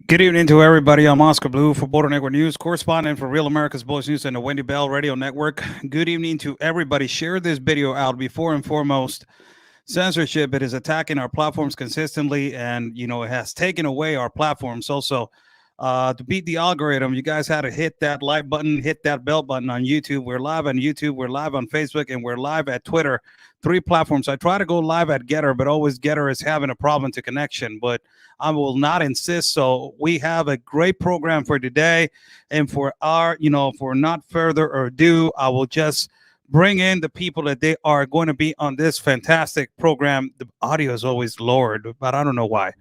Good evening to everybody. I'm Oscar Blue for Border Network News, correspondent for Real America's Voice News and the Wendy Bell Radio Network. Good evening to everybody. Share this video out. Before and foremost, censorship, it is attacking our platforms consistently, and it has taken away our platforms. Also, to beat the algorithm, you guys had to hit that like button, hit that bell button on YouTube. We're live on YouTube, we're live on Facebook, and we're live at Twitter. 3 platforms. I try to go live at Getter, but always Getter is having a problem to connection. But I will not insist. So we have a great program for today, and for for not further ado, I will just bring in the people that they are going to be on this fantastic program. The audio is always lowered, but I don't know why.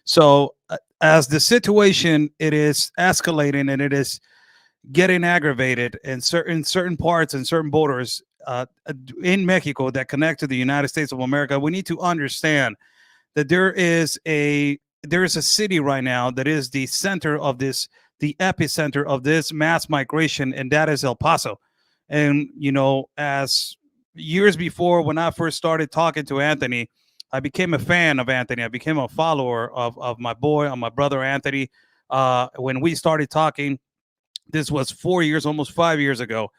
So as the situation, it is escalating and it is getting aggravated in certain parts and certain borders in Mexico that connect to the United States of America. We need to understand that there is a city right now that is the center of this, the epicenter of this mass migration, and that is El Paso. And as years before, when I first started talking to Anthony, I became a fan of Anthony. I became a follower of my boy, of my brother Anthony. When we started talking, this was 4 years, almost 5 years ago,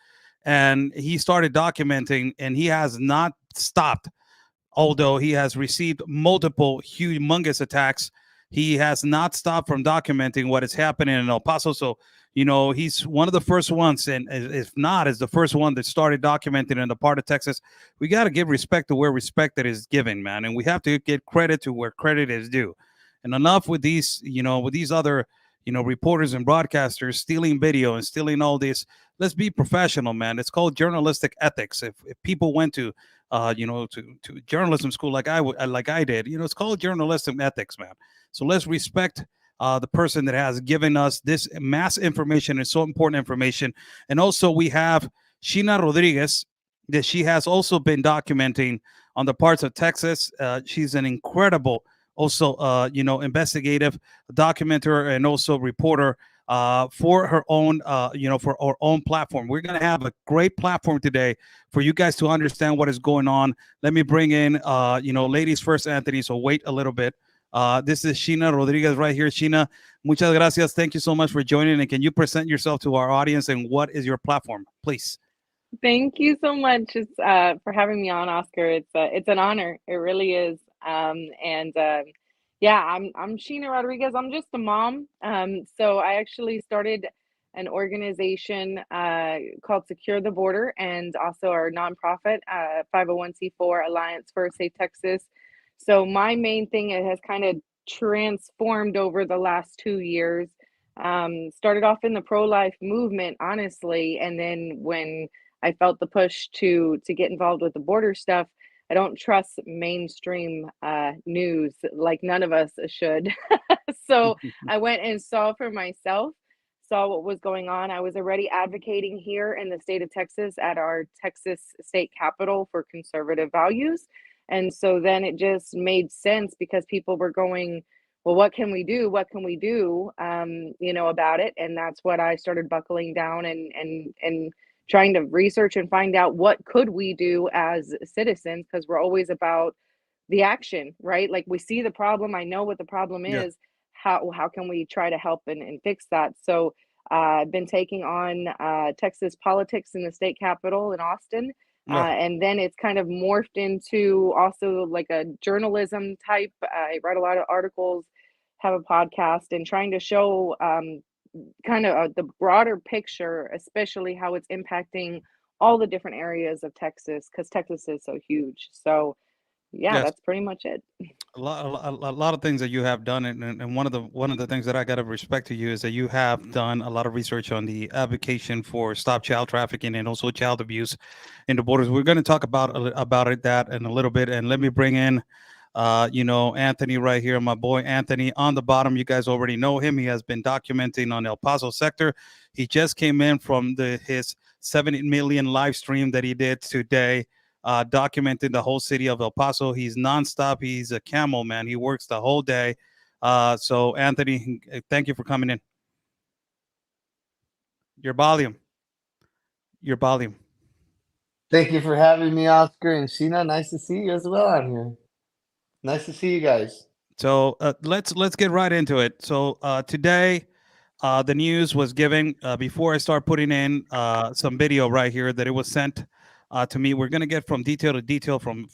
and he started documenting, and he has not stopped. Although he has received multiple humongous attacks, he has not stopped from documenting what is happening in El Paso. So, he's one of the first ones, and if not, is the first one that started documenting in the part of Texas. We got to give respect to where respect that is given, man, and we have to get credit to where credit is due. And enough with these, with these other, reporters and broadcasters stealing video and stealing all this. Let's be professional, man. It's called journalistic ethics. If people went to to journalism school like I did. It's called journalism ethics, man. So let's respect the person that has given us this mass information and so important information. And also we have Sheena Rodriguez, that she has also been documenting on the parts of Texas. She's an incredible, also investigative documenter and also reporter for her own, for our own platform. We're going to have a great platform today for you guys to understand what is going on. Let me bring in, ladies first, Anthony. So wait a little bit. This is Sheena Rodriguez right here. Sheena, muchas gracias. Thank you so much for joining. And can you present yourself to our audience and what is your platform, please? Thank you so much for having me on, Oscar. It's an honor. It really is. And Yeah, I'm Sheena Rodriguez. I'm just a mom. So I actually started an organization called Secure the Border, and also our nonprofit 501c4 Alliance for a Safe Texas. So my main thing, it has kind of transformed over the last 2 years. Started off in the pro-life movement, honestly, and then when I felt the push to get involved with the border stuff, I don't trust mainstream news like none of us should. So I went and saw for myself, saw what was going on. I was already advocating here in the state of Texas at our Texas state capitol for conservative values. And so then it just made sense because people were going, well, what can we do? What can we do, about it? And that's what I started buckling down and trying to research and find out what could we do as citizens, because we're always about the action, right? Like we see the problem, I know what the problem Yeah. is. How can we try to help and fix that? So I've been taking on Texas politics in the state capitol in Austin. No. And then it's kind of morphed into also like a journalism type. I write a lot of articles, have a podcast, and trying to show kind of the broader picture, especially how it's impacting all the different areas of Texas, because Texas is so huge. So yeah, Yes. that's pretty much it. A lot of things that you have done, and one of the things that I got to respect to you is that you have done a lot of research on the advocacy for stop child trafficking and also child abuse in the borders. We're going to talk about it that in a little bit, and let me bring in, Anthony right here, my boy Anthony on the bottom. You guys already know him. He has been documenting on El Paso sector. He just came in from his 70 million live stream that he did today, documenting the whole city of El Paso. He's nonstop. He's a camel, man. He works the whole day. So, Anthony, thank you for coming in. Your volume. Your volume. Thank you for having me, Oscar and Sheena. Nice to see you as well on here. Nice to see you guys. So let's get right into it. So today, the news was giving before I start putting in some video right here that it was sent to me. We're gonna get from detail to detail, from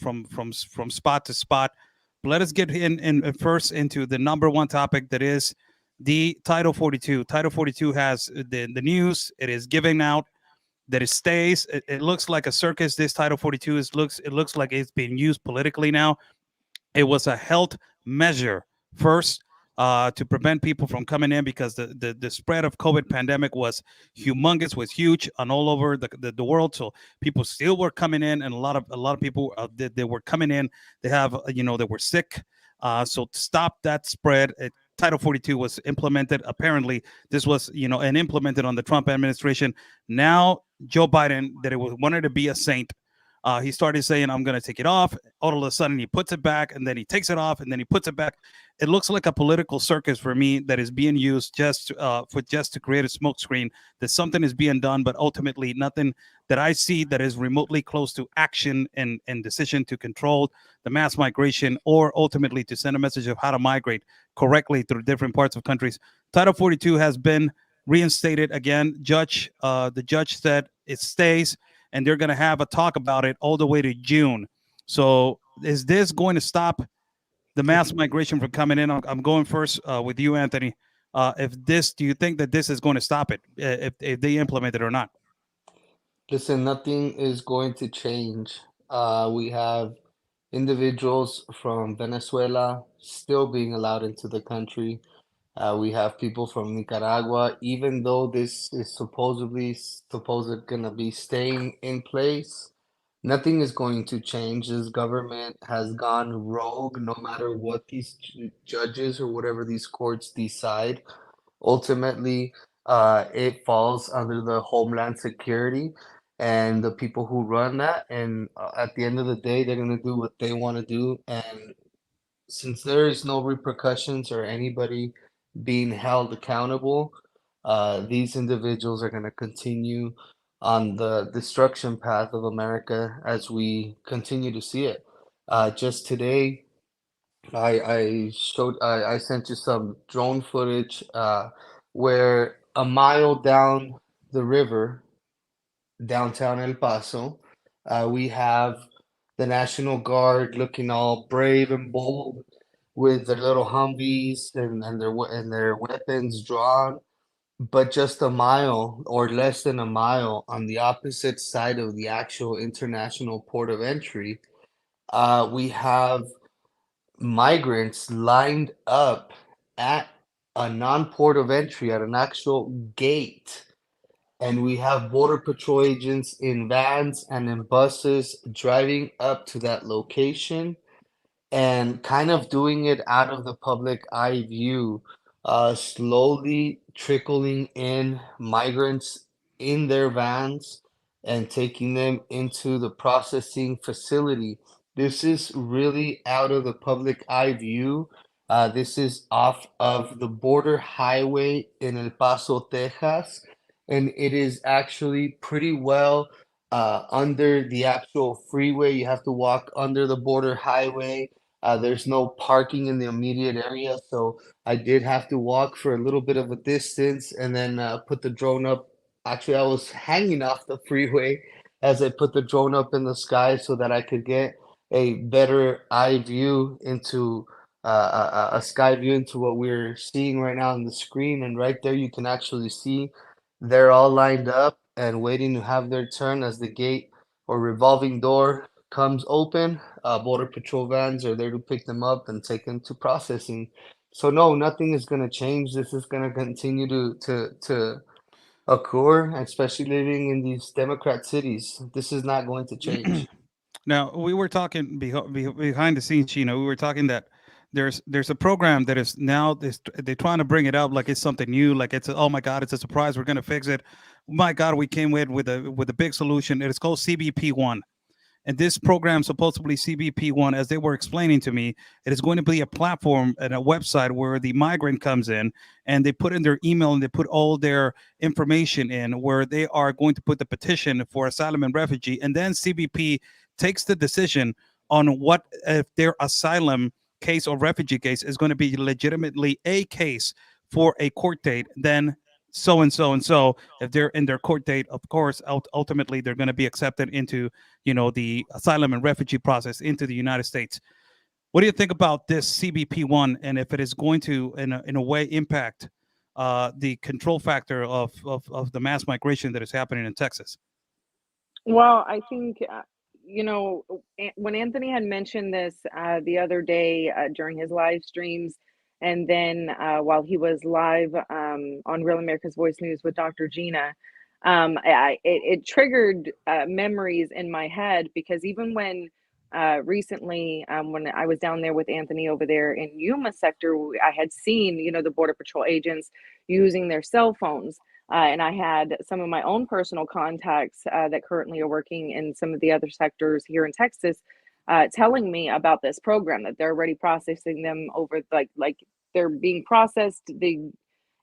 spot to spot. But let us get in first into the number one topic, that is the Title 42. Title 42 has the news. It is giving out that it stays. It looks like a circus. This Title 42 looks like it's being used politically now. It was a health measure first, to prevent people from coming in, because the spread of COVID pandemic was humongous, was huge on all over the world. So people still were coming in, and a lot of people they were coming in. They have they were sick. So to stop that spread, Title 42 was implemented. Apparently, this was and implemented on the Trump administration. Now Joe Biden, that it was wanted to be a saint. He started saying, "I'm going to take it off." All of a sudden, he puts it back, and then he takes it off, and then he puts it back. It looks like a political circus for me, that is being used just to create a smokescreen. That something is being done, but ultimately nothing that I see that is remotely close to action and decision to control the mass migration, or ultimately to send a message of how to migrate correctly through different parts of countries. Title 42 has been reinstated again. The judge said it stays, and they're going to have a talk about it all the way to June. So is this going to stop the mass migration from coming in? I'm going first with you, Anthony. Do you think that this is going to stop it, if they implement it or not? Listen, nothing is going to change. We have individuals from Venezuela still being allowed into the country. We have people from Nicaragua, even though this is supposed gonna be staying in place. Nothing is going to change. This government has gone rogue no matter what these judges or whatever these courts decide. Ultimately, it falls under the Homeland Security and the people who run that. And at the end of the day, they're going to do what they want to do. And since there is no repercussions or anybody being held accountable, these individuals are going to continue on the destruction path of America as we continue to see it. Just today, I sent you some drone footage where a mile down the river, downtown El Paso, we have the National Guard looking all brave and bold with their little Humvees and their weapons drawn. But just a mile or less than a mile on the opposite side of the actual international port of entry, we have migrants lined up at a non-port of entry at an actual gate, and we have border patrol agents in vans and in buses driving up to that location and kind of doing it out of the public eye view, slowly trickling in migrants in their vans and taking them into the processing facility. This is really out of the public eye view. This is off of the border highway in El Paso, Texas, and it is actually pretty well under the actual freeway. You have to walk under the border highway. There's no parking in the immediate area, so I did have to walk for a little bit of a distance and then put the drone up. Actually, I was hanging off the freeway as I put the drone up in the sky so that I could get a better eye view into a sky view into what we're seeing right now on the screen. And right there, you can actually see they're all lined up and waiting to have their turn as the gate or revolving door comes open. Border patrol vans are there to pick them up and take them to processing. So no, nothing is going to change. This is going to continue to occur, especially living in these Democrat cities. This is not going to change. Now, we were talking behind the scenes, Chino. We were talking that there's a program that is now they're trying to bring it up like it's something new, like oh my God, it's a surprise. We're gonna fix it. My God, we came with a big solution. It is called CBP1. And this program, supposedly CBP1, as they were explaining to me, it is going to be a platform and a website where the migrant comes in and they put in their email and they put all their information in, where they are going to put the petition for asylum and refugee. And then CBP takes the decision on what if their asylum case or refugee case is going to be legitimately a case for a court date, then so and so and so, if they're in their court date, of course, ultimately they're going to be accepted into, the asylum and refugee process into the United States. What do you think about this CBP1, and if it is going to, in a way, impact the control factor of the mass migration that is happening in Texas? Well, I think, when Anthony had mentioned this the other day during his live streams, and then while he was live on Real America's Voice News with Dr. Gina, it triggered memories in my head, because even when recently, when I was down there with Anthony over there in Yuma sector, I had seen, the Border Patrol agents using their cell phones. And I had some of my own personal contacts that currently are working in some of the other sectors here in Texas, telling me about this program, that they're already processing them over, like they're being processed. The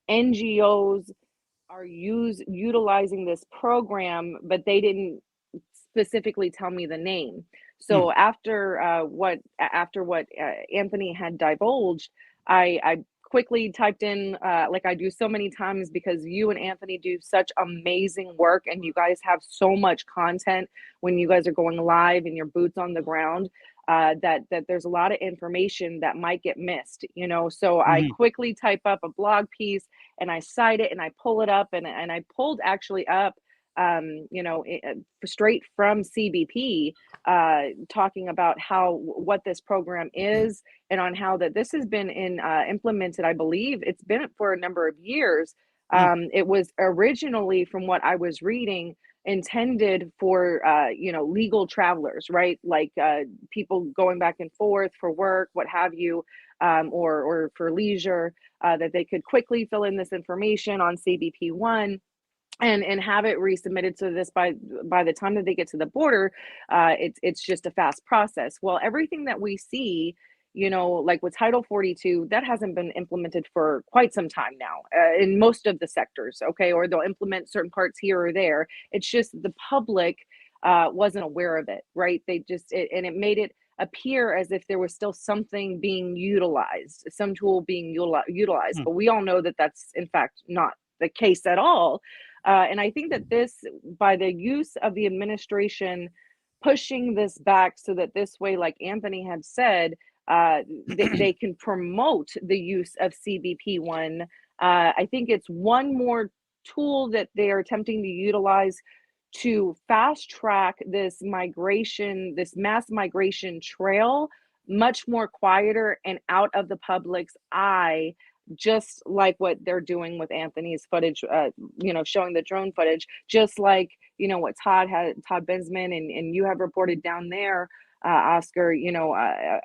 NGOs are utilizing this program, but they didn't specifically tell me the name. So after what Anthony had divulged, I quickly typed in, like I do so many times, because you and Anthony do such amazing work, and you guys have so much content when you guys are going live and your boots on the ground, that there's a lot of information that might get missed, so I quickly type up a blog piece, and I cite it, and I pull it up, and I pulled actually up straight from CBP, talking about what this program is, and on how that this has been implemented. I believe it's been for a number of years. It was originally, from what I was reading, intended for legal travelers, right? Like people going back and forth for work, what have you, or for leisure, that they could quickly fill in this information on CBP1 and have it resubmitted, so this by the time that they get to the border, it's just a fast process. Well, everything that we see, like with Title 42, that hasn't been implemented for quite some time now, in most of the sectors, okay? Or they'll implement certain parts here or there. It's just the public wasn't aware of it, right? And it made it appear as if there was still something being utilized, some tool being utilized. But we all know that that's in fact not the case at all. And I think that this, by the use of the administration pushing this back, so that this way, like Anthony had said, they can promote the use of CBP1. I think it's one more tool that they are attempting to utilize to fast track this mass migration trail, much more quieter and out of the public's eye, just like what they're doing with Anthony's footage, showing the drone footage, just like, what Todd Bensman and you have reported down there, Oscar,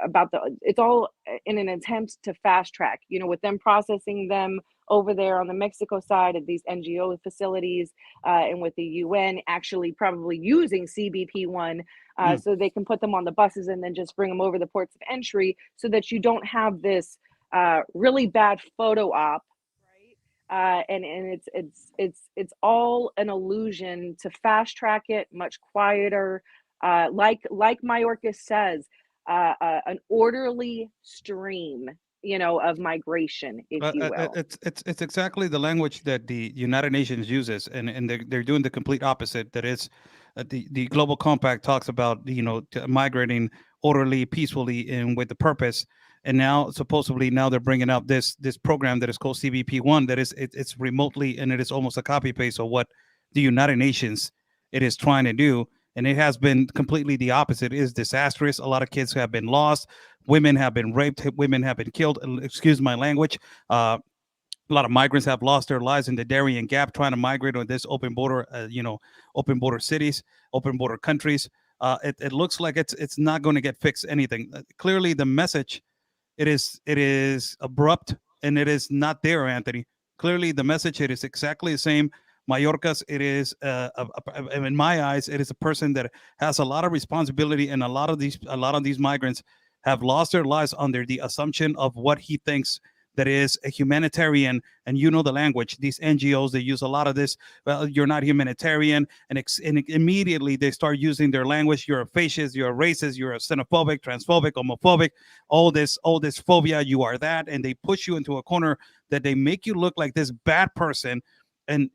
about it's all in an attempt to fast track, with them processing them over there on the Mexico side of these NGO facilities, and with the UN actually probably using CBP1, so they can put them on the buses and then just bring them over the ports of entry, so that you don't have this really bad photo op, right? And it's all an illusion to fast track it, much quieter, like Mayorkas says, an orderly stream, of migration, if you will. It's exactly the language that the United Nations uses, and they're doing the complete opposite. That is, the Global Compact talks about migrating orderly, peacefully, and with the purpose. And now supposedly they're bringing up this program that is called CBP1, that is it's remotely, and it is almost a copy paste of what the United Nations it is trying to do, and it has been completely the opposite. It is disastrous. A lot of kids have been lost, women have been raped, women have been killed. Excuse my language. A lot of migrants have lost their lives in the Darien Gap trying to migrate on this open border, open border cities, open border countries. It looks like it's not going to get fixed anything. Clearly, the message. It is abrupt, and it is not there, Anthony. Clearly, the message, it is exactly the same. Mayorkas, it is, in my eyes, it is a person that has a lot of responsibility, and a lot of these migrants have lost their lives under the assumption of what he thinks that is a humanitarian, and you know the language. These NGOs, they use a lot of this. Well, you're not humanitarian, and immediately they start using their language. You're a fascist, you're a racist, you're a xenophobic, transphobic, homophobic, all this phobia. You are that, and they push you into a corner that they make you look like this bad person. And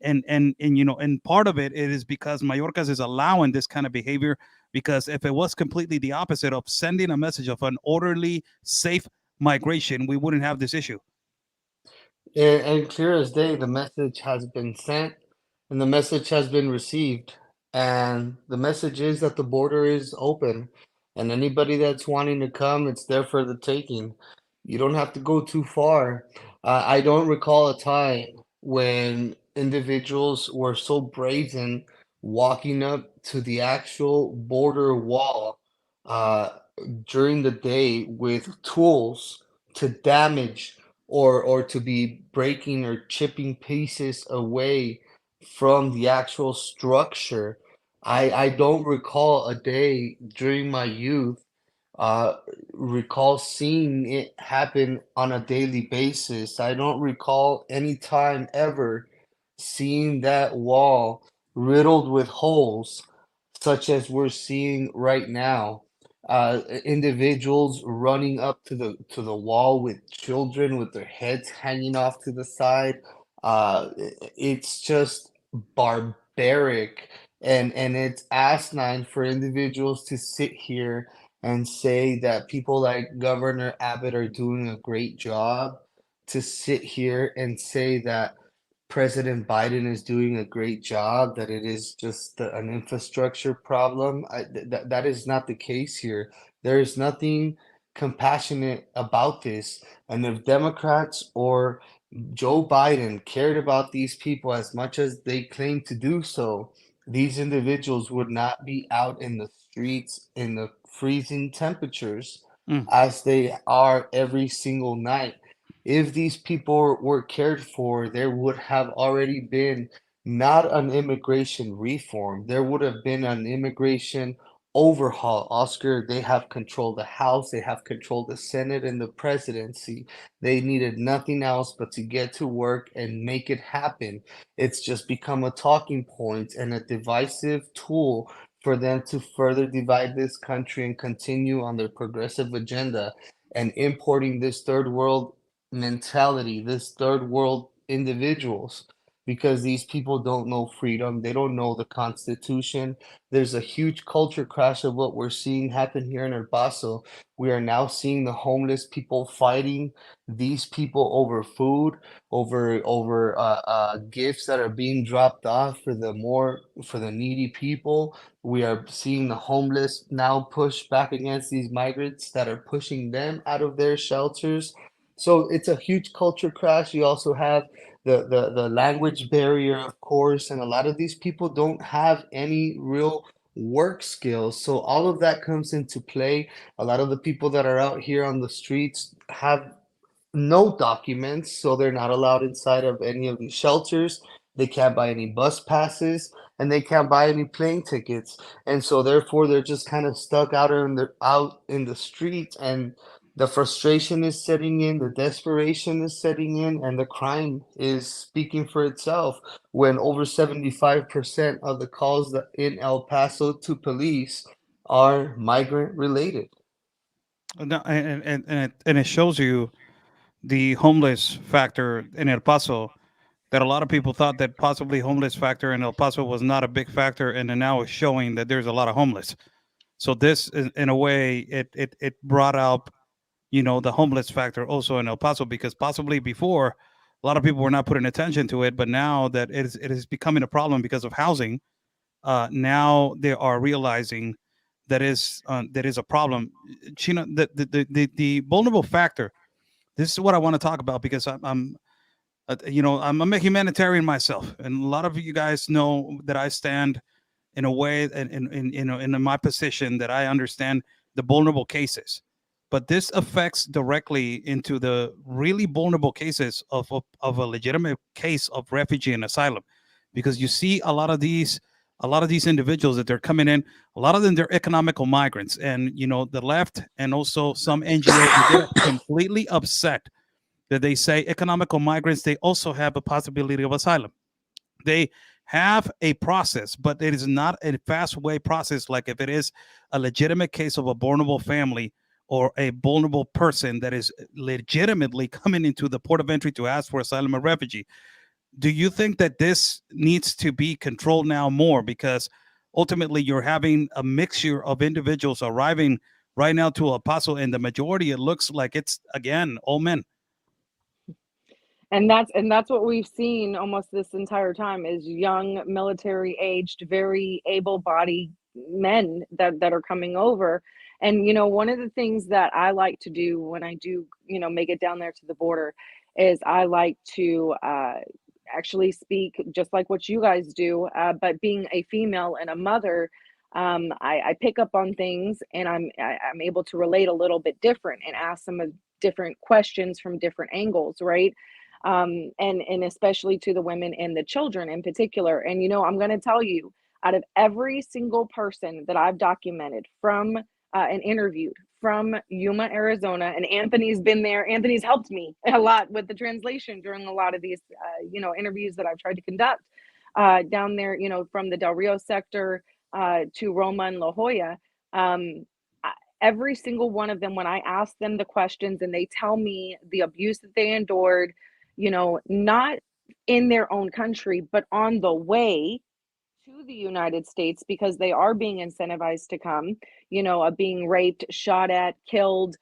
you know, and part of it is because Mallorca's is allowing this kind of behavior, because if it was completely the opposite of sending a message of an orderly, safe migration, we wouldn't have this issue. And clear as day, the message has been sent and the message has been received. And the message is that the border is open and anybody that's wanting to come, it's there for the taking. You don't have to go too far. I don't recall a time when individuals were so brazen walking up to the actual border wall uh, during the day with tools to damage or to be breaking or chipping pieces away from the actual structure. I don't recall a day during my youth uh recall seeing it happen on a daily basis. I don't recall any time ever seeing that wall riddled with holes such as we're seeing right now. Individuals running up to the wall with children with their heads hanging off to the side. It's just barbaric and it's asinine for individuals to sit here and say that people like Governor Abbott are doing a great job, to sit here and say that President Biden is doing a great job, that it is just an infrastructure problem. That is not the case here. There is nothing compassionate about this. And if Democrats or Joe Biden cared about these people as much as they claim to do so, these individuals would not be out in the streets in the freezing temperatures Mm. as they are every single night. If these people were cared for, there would have already been not an immigration reform, there would have been an immigration overhaul. Oscar, they have controlled the House, they have controlled the Senate and the presidency. They needed nothing else but to get to work and make it happen. It's just become a talking point and a divisive tool for them to further divide this country and continue on their progressive agenda and importing this third world mentality, this third world individuals, because these people don't know freedom, they don't know the Constitution. There's a huge culture crash of what we're seeing happen here in El Paso. We are now seeing the homeless people fighting these people over food, over gifts that are being dropped off for the needy people. We are seeing the homeless now push back against these migrants that are pushing them out of their shelters. So it's a huge culture crash. You also have the language barrier, of course, and a lot of these people don't have any real work skills. So all of that comes into play. A lot of the people that are out here on the streets have no documents, so they're not allowed inside of any of these shelters. They can't buy any bus passes and they can't buy any plane tickets. And so therefore they're just kind of stuck out in the street, and the frustration is setting in, the desperation is setting in, and the crime is speaking for itself when over 75% of the calls in El Paso to police are migrant related. No, and it shows you the homeless factor in El Paso, that a lot of people thought that possibly homeless factor in El Paso was not a big factor, and then now it's showing that there's a lot of homeless. So this, in a way, it brought up, you know, the homeless factor also in El Paso, because possibly before a lot of people were not putting attention to it, but now that it is becoming a problem because of housing, now they are realizing that is a problem. China, the vulnerable factor. This is what I want to talk about, because I'm you know, I'm a humanitarian myself, and a lot of you guys know that I stand in a way, in you know, in my position, that I understand the vulnerable cases. But this affects directly into the really vulnerable cases of a legitimate case of refugee and asylum, because you see a lot of these individuals that they're coming in, a lot of them, they're economical migrants, and you know, the left and also some NGOs, they get completely upset that they say economical migrants, they also have a possibility of asylum. They have a process, but it is not a fast way process like if it is a legitimate case of a vulnerable family or a vulnerable person that is legitimately coming into the port of entry to ask for asylum or refugee. Do you think that this needs to be controlled now more? Because ultimately you're having a mixture of individuals arriving right now to El Paso, and the majority, it looks like it's, again, all men. And that's what we've seen almost this entire time is young military aged, very able-bodied men that are coming over. And one of the things that I like to do when I do make it down there to the border is I like to actually speak just like what you guys do, but being a female and a mother, I pick up on things, and I'm able to relate a little bit different and ask some of different questions from different angles, right? And especially to the women and the children in particular. And I'm going to tell you, out of every single person that I've documented from and interviewed from Yuma, Arizona, and Anthony's been there. Anthony's helped me a lot with the translation during a lot of these, interviews that I've tried to conduct down there, from the Del Rio sector to Roma and La Jolla. Every single one of them, when I ask them the questions and they tell me the abuse that they endured, not in their own country, but on the way to the United States, because they are being incentivized to come, being raped, shot at, killed,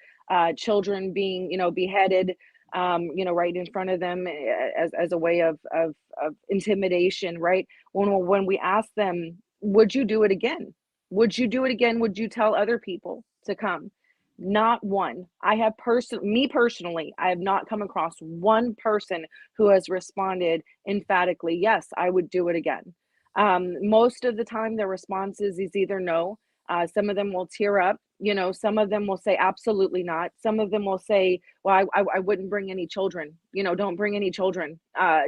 children being, beheaded, right in front of them as a way of intimidation, right? When we ask them, would you do it again? Would you do it again? Would you tell other people to come? Not one. Me personally, I have not come across one person who has responded emphatically, yes, I would do it again. Most of the time, their response is either no. Some of them will tear up. Some of them will say absolutely not. Some of them will say, well, I wouldn't bring any children. Don't bring any children.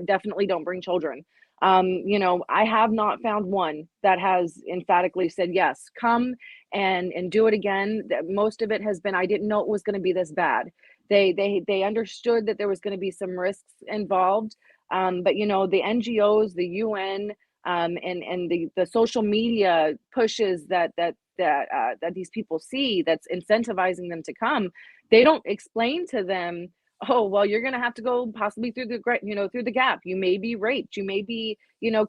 Definitely don't bring children. I have not found one that has emphatically said, yes, come and do it again. Most of it has been, I didn't know it was going to be this bad. They understood that there was going to be some risks involved. But the NGOs, the UN, and the social media pushes that these people see, that's incentivizing them to come. They don't explain to them, oh, well, you're going to have to go possibly through through the gap. You may be raped. You may be,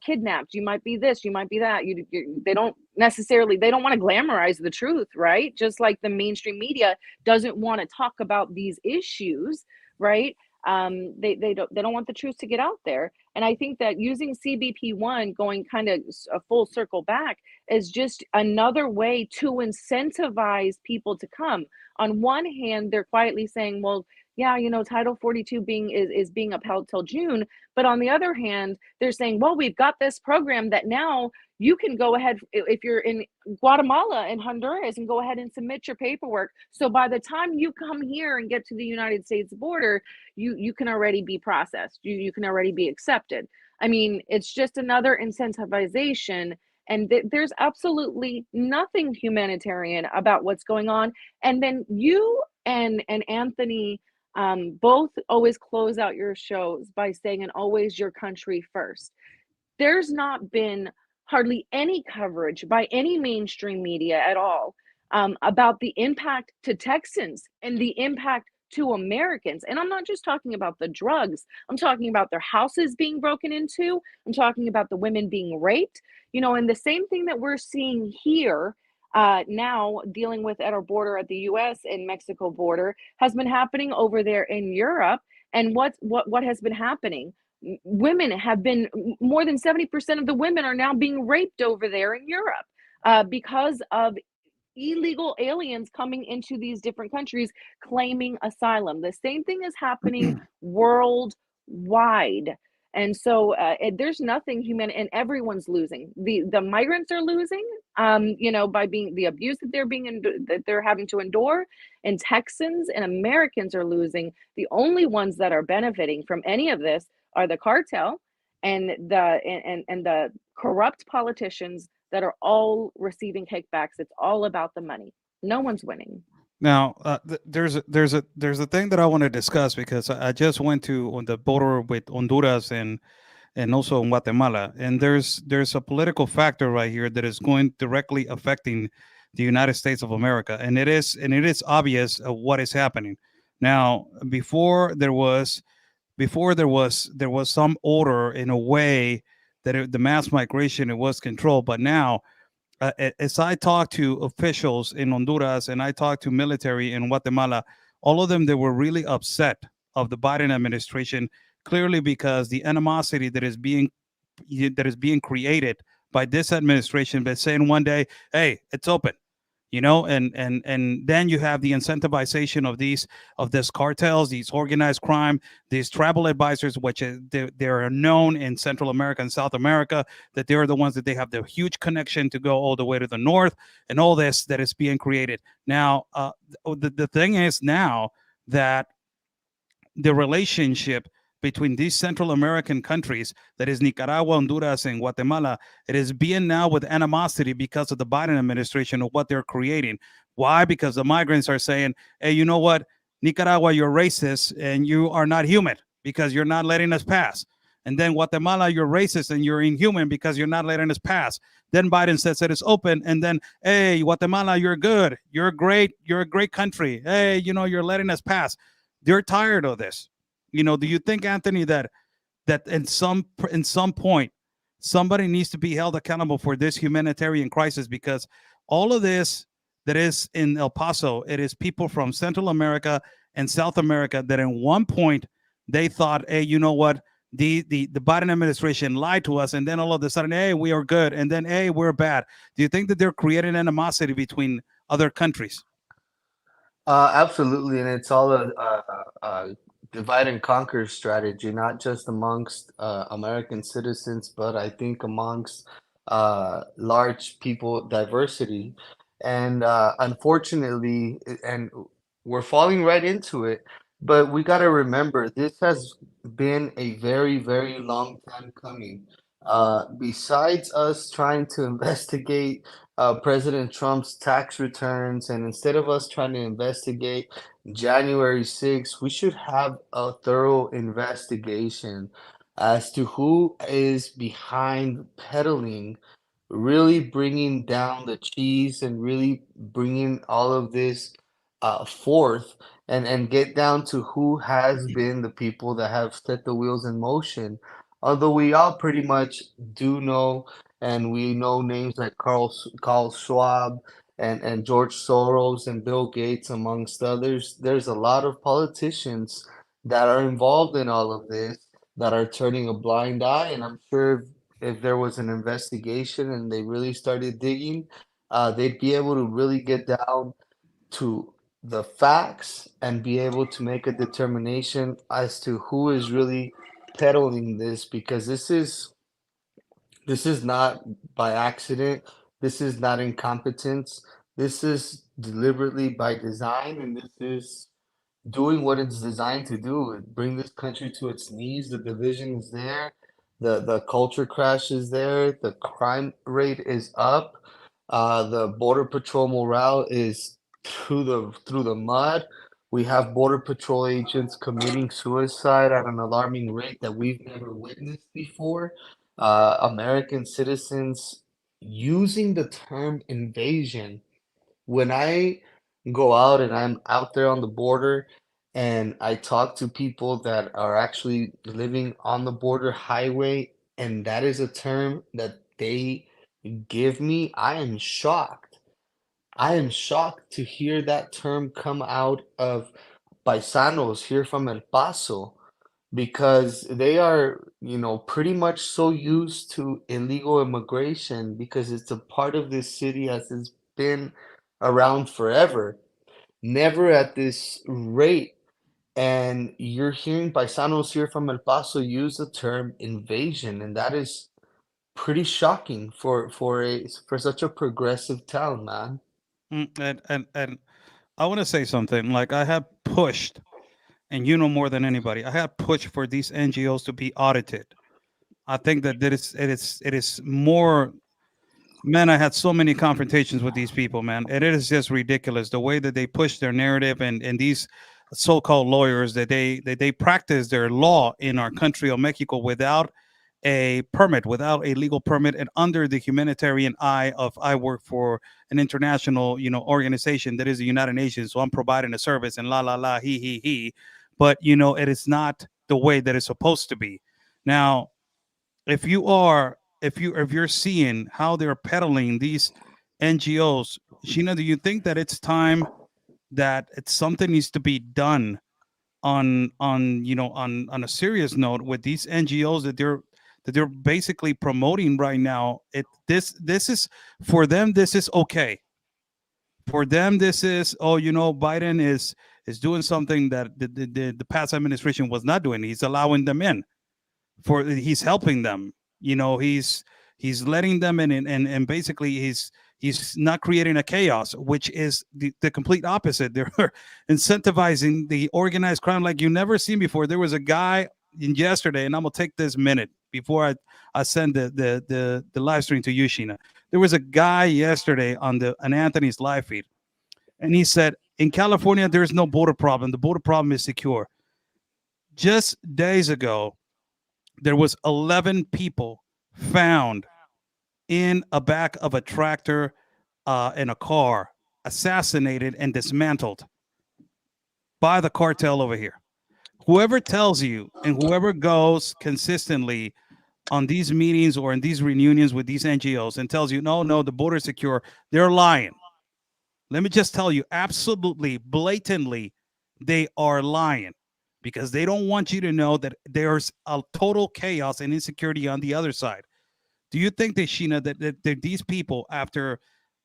kidnapped. You might be this, you might be that. They don't want to glamorize the truth, right? Just like the mainstream media doesn't want to talk about these issues, right? They don't want the truth to get out there. And I think that using CBP1, going kind of a full circle back, is just another way to incentivize people to come. On one hand, they're quietly saying, well, yeah, Title 42 is being upheld till June. But on the other hand, they're saying, well, we've got this program that now you can go ahead, if you're in Guatemala and Honduras, and go ahead and submit your paperwork. So by the time you come here and get to the United States border, you can already be processed. You can already be accepted. I mean, it's just another incentivization. And there's absolutely nothing humanitarian about what's going on. And then you and Anthony both always close out your shows by saying, and always your country first. There's not been hardly any coverage by any mainstream media at all about the impact to Texans and the impact to Americans. And I'm not just talking about the drugs. I'm talking about their houses being broken into. I'm talking about the women being raped, and the same thing that we're seeing here now dealing with at our border at the US and Mexico border has been happening over there in Europe. And what has been happening? Women have been, more than 70% of the women are now being raped over there in Europe because of illegal aliens coming into these different countries claiming asylum. The same thing is happening worldwide. And so there's nothing human, and everyone's losing. The migrants are losing, by being the abuse that they're having to endure, and Texans and Americans are losing. The only ones that are benefiting from any of this are the cartel and the corrupt politicians that are all receiving kickbacks. It's all about the money. No one's winning. Now, there's a thing that I want to discuss because I just went to on the border with Honduras and also in Guatemala, and there's a political factor right here that is going directly affecting the United States of America, and it is obvious what is happening now. Before there was some order in a way that the mass migration, it was controlled, but now as I talk to officials in Honduras and I talk to military in Guatemala, all of them they were really upset of the Biden administration, clearly because the animosity that is being created by this administration, by saying one day, "Hey, it's open," and then you have the incentivization of these cartels, these organized crime, these travel advisors, which they are known in Central America and South America, that they are the ones that they have the huge connection to go all the way to the north, and all this that is being created now. The thing is now that the relationship between these Central American countries, that is Nicaragua, Honduras, and Guatemala, it is being now with animosity because of the Biden administration of what they're creating. Why? Because the migrants are saying, hey, you know what? Nicaragua, you're racist and you are not human because you're not letting us pass. And then Guatemala, you're racist and you're inhuman because you're not letting us pass. Then Biden says that it's open. And then, hey, Guatemala, you're good. You're great. You're a great country. Hey, you're letting us pass. They're tired of this. Do you think, Anthony, that in some point somebody needs to be held accountable for this humanitarian crisis? Because all of this that is in El Paso, it is people from Central America and South America that in one point they thought, hey, you know what? The Biden administration lied to us, and then all of a sudden, hey, we are good, and then hey, we're bad. Do you think that they're creating animosity between other countries? Absolutely, and it's all a divide and conquer strategy, not just amongst American citizens, but I think amongst large people diversity. And unfortunately, and we're falling right into it, but we got to remember this has been a very, very long time coming. Besides us trying to investigate President Trump's tax returns, and instead of us trying to investigate January 6th, we should have a thorough investigation as to who is behind peddling, really bringing down the cheese and really bringing all of this forth, and get down to who has been the people that have set the wheels in motion. Although we all pretty much do know, and we know names like Carl Schwab and George Soros and Bill Gates, amongst others. There's a lot of politicians that are involved in all of this that are turning a blind eye, and I'm sure if there was an investigation and they really started digging, they'd be able to really get down to the facts and be able to make a determination as to who is really peddling this, because this is not by accident. This is not incompetence. This is deliberately by design, and this is doing what it's designed to do, bring this country to its knees. The division is there, the culture crash is there, the crime rate is up, the border patrol morale is through the mud. We have border patrol agents committing suicide at an alarming rate that we've never witnessed before. American citizens using the term invasion. When I go out and I'm out there on the border and I talk to people that are actually living on the border highway, and that is a term that they give me, I am shocked. I am shocked to hear that term come out of paisanos here from El Paso, because they are, pretty much so used to illegal immigration because it's a part of this city as it's been around forever, never at this rate. And you're hearing paisanos here from El Paso use the term invasion, and that is pretty shocking for such a progressive town, man. And I want to say something. Like I have pushed, and you know more than anybody, I have pushed for these NGOs to be audited. I think that it is more Man, I had so many confrontations with these people, man. And it is just ridiculous the way that they push their narrative, and these so-called lawyers that they practice their law in our country of Mexico without a permit, without a legal permit, and under the humanitarian eye of I work for an international, organization that is the United Nations, so I'm providing a service and la la la he. But it is not the way that it's supposed to be. Now, if you're seeing how they're peddling these NGOs, Sheena, do you think that it's time that something needs to be done on a serious note with these NGOs that they're basically promoting right now? This is for them. This is okay for them. This is, Biden is doing something that the past administration was not doing. He's allowing them in, he's helping them. He's letting them in, and basically he's not creating a chaos, which is the complete opposite. They're incentivizing the organized crime like you never seen before. There was a guy yesterday, and I'm gonna take this minute before I send the live stream to you, Sheena. There was a guy yesterday on Anthony's live feed, and he said in California there's no border problem. The border problem is secure. Just days ago, there was 11 people found in a back of a tractor, in a car, assassinated and dismantled by the cartel over here. Whoever tells you and whoever goes consistently on these meetings or in these reunions with these NGOs and tells you, no, the border is secure, they're lying. Let me just tell you, absolutely, blatantly, they are lying, because they don't want you to know that there's a total chaos and insecurity on the other side. Do you think that, Sheena, that these people, after,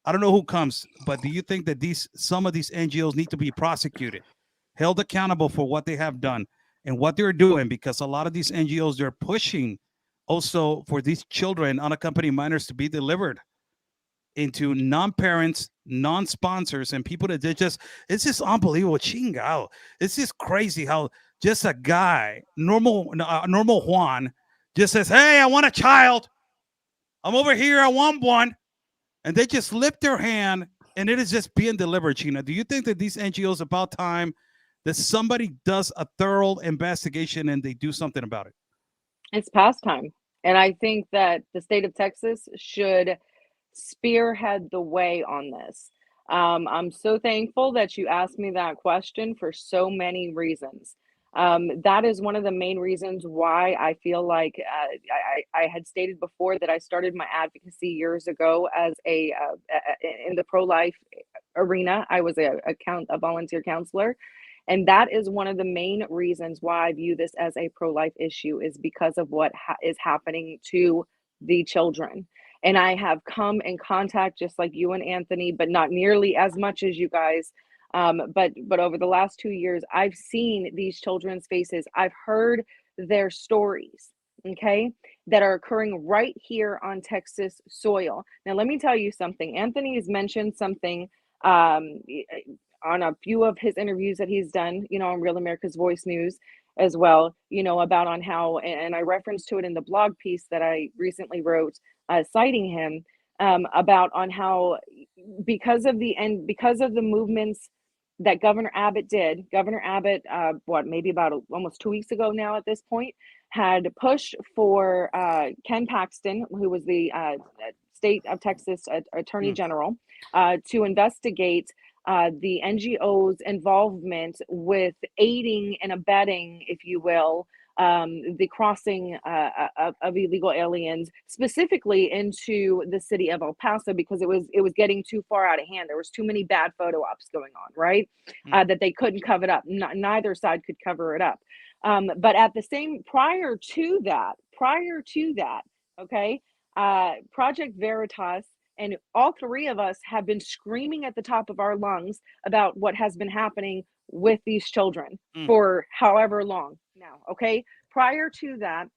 I don't know who comes, but do you think that some of these NGOs need to be prosecuted, held accountable for what they have done and what they're doing? Because a lot of these NGOs, they're pushing also for these children, unaccompanied minors, to be delivered into non-parents, non-sponsors, and people that it's just unbelievable. Chingao. It's just crazy how just a guy, normal Juan, just says, hey, I want a child. I'm over here. I want one. And they just lift their hand, and it is just being delivered, Sheena. Do you think that these NGOs, about time that somebody does a thorough investigation and they do something about it? It's past time. And I think that the state of Texas should spearhead the way on this. I'm so thankful that you asked me that question for so many reasons. That is one of the main reasons why I feel like I had stated before that I started my advocacy years ago as in the pro-life arena. I was a volunteer counselor. And that is one of the main reasons why I view this as a pro-life issue, is because of what is happening to the children. And I have come in contact, just like you and Anthony, but not nearly as much as you guys. But over the last 2 years, I've seen these children's faces. I've heard their stories, okay, that are occurring right here on Texas soil. Now, let me tell you something. Anthony has mentioned something on a few of his interviews that he's done, on Real America's Voice News as well, about on how, and I referenced to it in the blog piece that I recently wrote, citing him, about on how because of the movements that Governor Abbott did. Governor Abbott, maybe about almost 2 weeks ago now at this point, had pushed for Ken Paxton, who was the state of Texas Attorney General, to investigate the NGO's involvement with aiding and abetting, if you will, the crossing of illegal aliens, specifically into the city of El Paso, because it was getting too far out of hand. There was too many bad photo ops going on, right? That they couldn't cover it up. Neither side could cover it up. But at the same, prior to that, okay, Project Veritas, and all three of us have been screaming at the top of our lungs about what has been happening with these children for however long now, okay? Prior to that,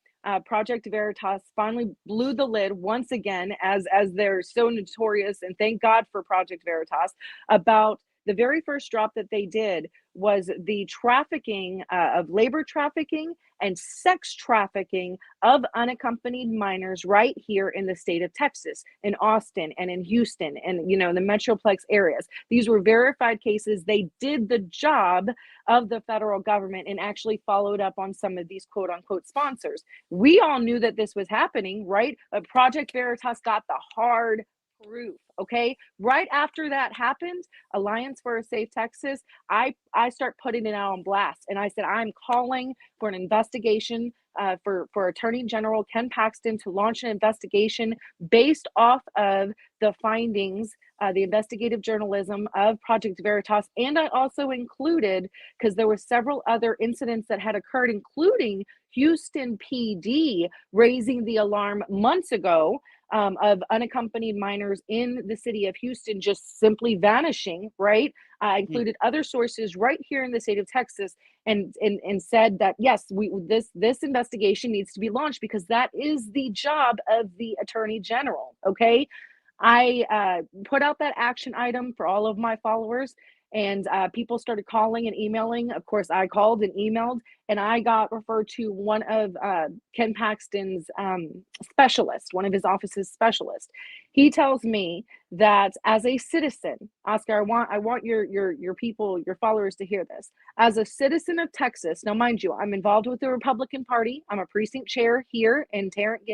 Project Veritas finally blew the lid once again, as they're so notorious, and thank God for Project Veritas, about the very first drop that they did was the trafficking of labor trafficking and sex trafficking of unaccompanied minors right here in the state of Texas, in Austin and in Houston and, you know, the Metroplex areas. These were verified cases. They did the job of the federal government and actually followed up on some of these quote unquote sponsors. We all knew that this was happening, right? But Project Veritas got the hard proof. Okay. Right after that happened, Alliance for a Safe Texas, I start putting it out on blast. And I said, I'm calling for an investigation for Attorney General Ken Paxton to launch an investigation based off of the findings, the investigative journalism of Project Veritas. And I also included, because there were several other incidents that had occurred, including Houston PD raising the alarm months ago of unaccompanied minors in the city of Houston just simply vanishing, right? I included other sources right here in the state of Texas and said that, yes, this investigation needs to be launched because that is the job of the Attorney General, okay? I put out that action item for all of my followers, and people started calling and emailing. Of course, I called and emailed, and I got referred to one of Ken Paxton's specialists, one of his office's specialists. He tells me that as a citizen, Oscar, I want your people, your followers to hear this. As a citizen of Texas, now mind you, I'm involved with the Republican Party. I'm a precinct chair here in Tarrant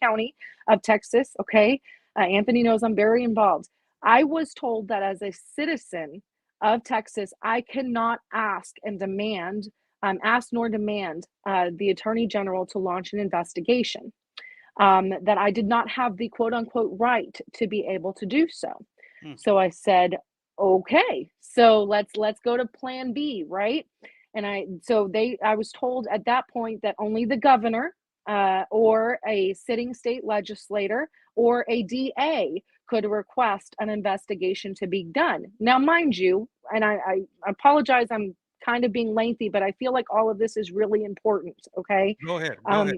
County of Texas, okay? Anthony knows I'm very involved. I was told that as a citizen of Texas, I cannot ask nor demand the Attorney General to launch an investigation, that I did not have the quote unquote right to be able to do so. So I said, okay, so let's go to plan B, right? And I was told at that point that only the governor or a sitting state legislator or a DA could request an investigation to be done. Now, mind you, and I apologize, I'm kind of being lengthy, but I feel like all of this is really important, okay? Go ahead. Go ahead.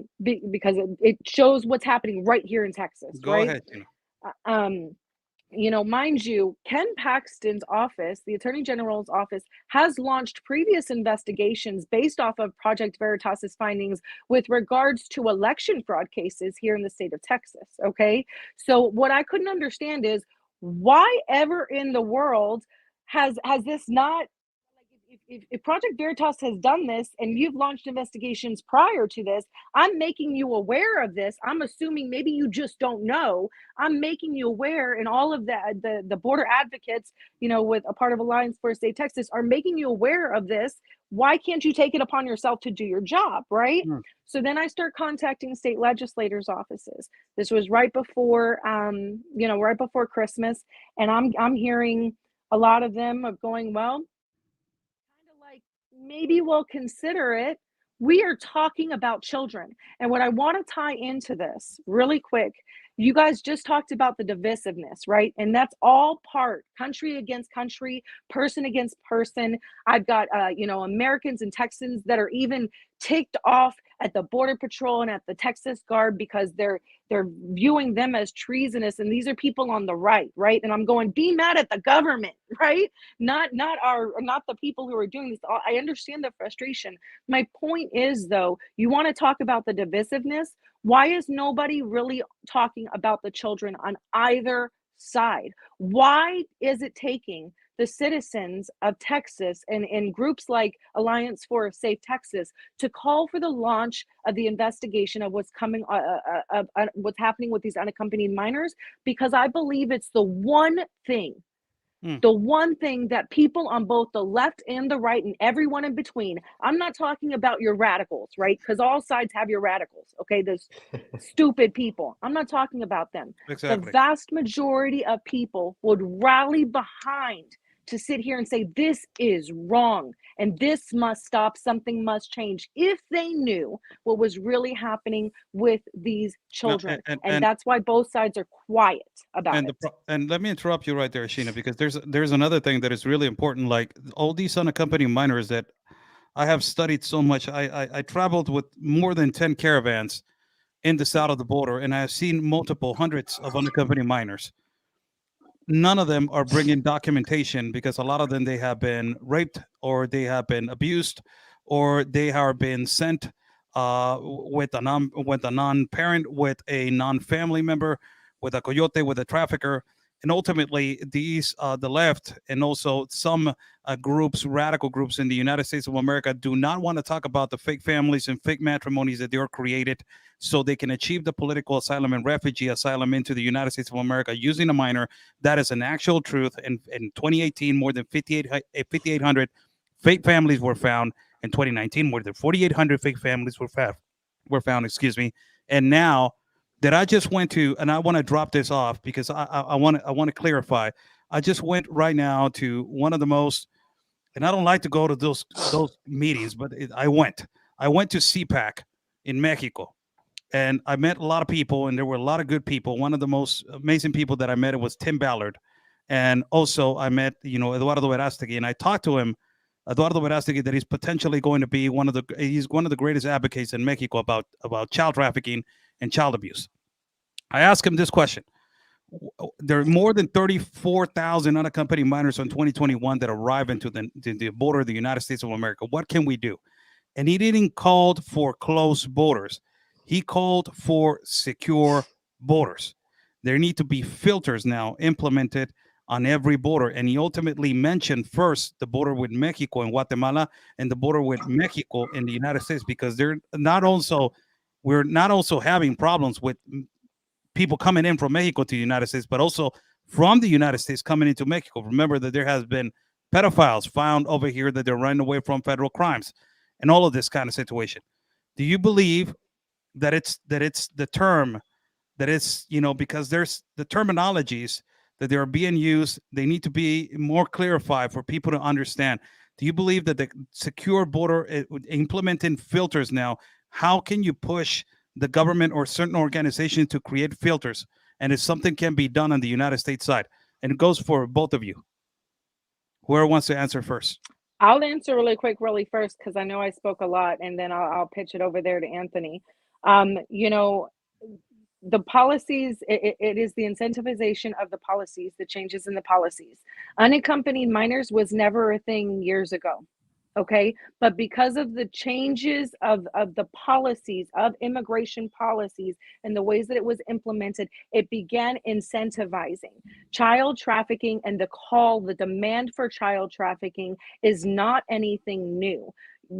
Because it shows what's happening right here in Texas, Go right? ahead. You know, mind you, Ken Paxton's office, the Attorney General's office, has launched previous investigations based off of Project Veritas's findings with regards to election fraud cases here in the state of Texas, okay? So what I couldn't understand is why ever in the world has this not, if Project Veritas has done this and you've launched investigations prior to this, I'm making you aware of this. I'm assuming maybe you just don't know. I'm making you aware, and all of the border advocates, you know, with a part of Alliance for a Safe Texas are making you aware of this. Why can't you take it upon yourself to do your job, right? So then I start contacting state legislators' offices. This was right before, right before Christmas, and I'm hearing a lot of them of going, well, maybe we'll consider it. We are talking about children. And what I want to tie into this really quick, you guys just talked about the divisiveness, right? And that's all part country against country, person against person. I've got, Americans and Texans that are even ticked off at the Border Patrol and at the Texas Guard because they're viewing them as treasonous, and these are people on the right, and I'm going, be mad at the government, right? Not the people who are doing this. I understand the frustration. My point is, though, you want to talk about the divisiveness. Why is nobody really talking about the children on either side? Why is it taking the citizens of Texas and groups like Alliance for a Safe Texas to call for the launch of the investigation of what's coming, what's happening with these unaccompanied minors? Because I believe it's the one thing that people on both the left and the right and everyone in between, I'm not talking about your radicals, right? Because all sides have your radicals, okay? Those stupid people. I'm not talking about them. Exactly. The vast majority of people would rally behind to sit here and say, this is wrong and this must stop, something must change, if they knew what was really happening with these children. And that's why both sides are quiet about it. And let me interrupt you right there, Sheena, because there's another thing that is really important. Like all these unaccompanied minors that I have studied so much. I traveled with more than 10 caravans in the south of the border, and I have seen multiple hundreds of unaccompanied minors. none of them are bringing documentation because a lot of them they have been raped or they have been abused or they have been sent with a non-parent, with a non-family member, with a coyote, with a trafficker, and ultimately these the left and also some groups, radical groups in the United States of America, do not want to talk about the fake families and fake matrimonies that they are created so they can achieve the political asylum and refugee asylum into the United States of America using a minor. That is an actual truth. In 2018, more than 5,800 fake families were found. In 2019, more than 4,800 fake families were found. Excuse me. And now that I just went to, and I want to drop this off because I want to clarify. I just went right now to one of the most, and I don't like to go to those meetings, but I went. I went to CPAC in Mexico, and I met a lot of people, and there were a lot of good people. One of the most amazing people that I met was Tim Ballard, and also I met Eduardo Verástegui, and I talked to him. Eduardo Verástegui, that he's potentially going to be he's one of the greatest advocates in Mexico about child trafficking and child abuse. I asked him this question: there are more than 34,000 unaccompanied minors in 2021 that arrive into the border of the United States of America. What can we do? And he didn't call for closed borders. He called for secure borders. There need to be filters now implemented on every border. And he ultimately mentioned first the border with Mexico and Guatemala and the border with Mexico and the United States because we're not also having problems with people coming in from Mexico to the United States, but also from the United States coming into Mexico. Remember that there has been pedophiles found over here that they're running away from federal crimes and all of this kind of situation. Do you believe that it's the term that it's because there's the terminologies that they are being used, they need to be more clarified for people to understand. Do you believe that the secure border implementing filters now, how can you push the government or certain organizations to create filters, and if something can be done on the United States side? And it goes for both of you. Whoever wants to answer first. I'll answer really quick, really first, because I know I spoke a lot, and then I'll pitch it over there to Anthony. You know, the policies, it is the incentivization of the policies, the changes in the policies. Unaccompanied minors was never a thing years ago. Okay, but because of the changes of the policies of immigration policies and the ways that it was implemented, it began incentivizing child trafficking, and the demand for child trafficking is not anything new.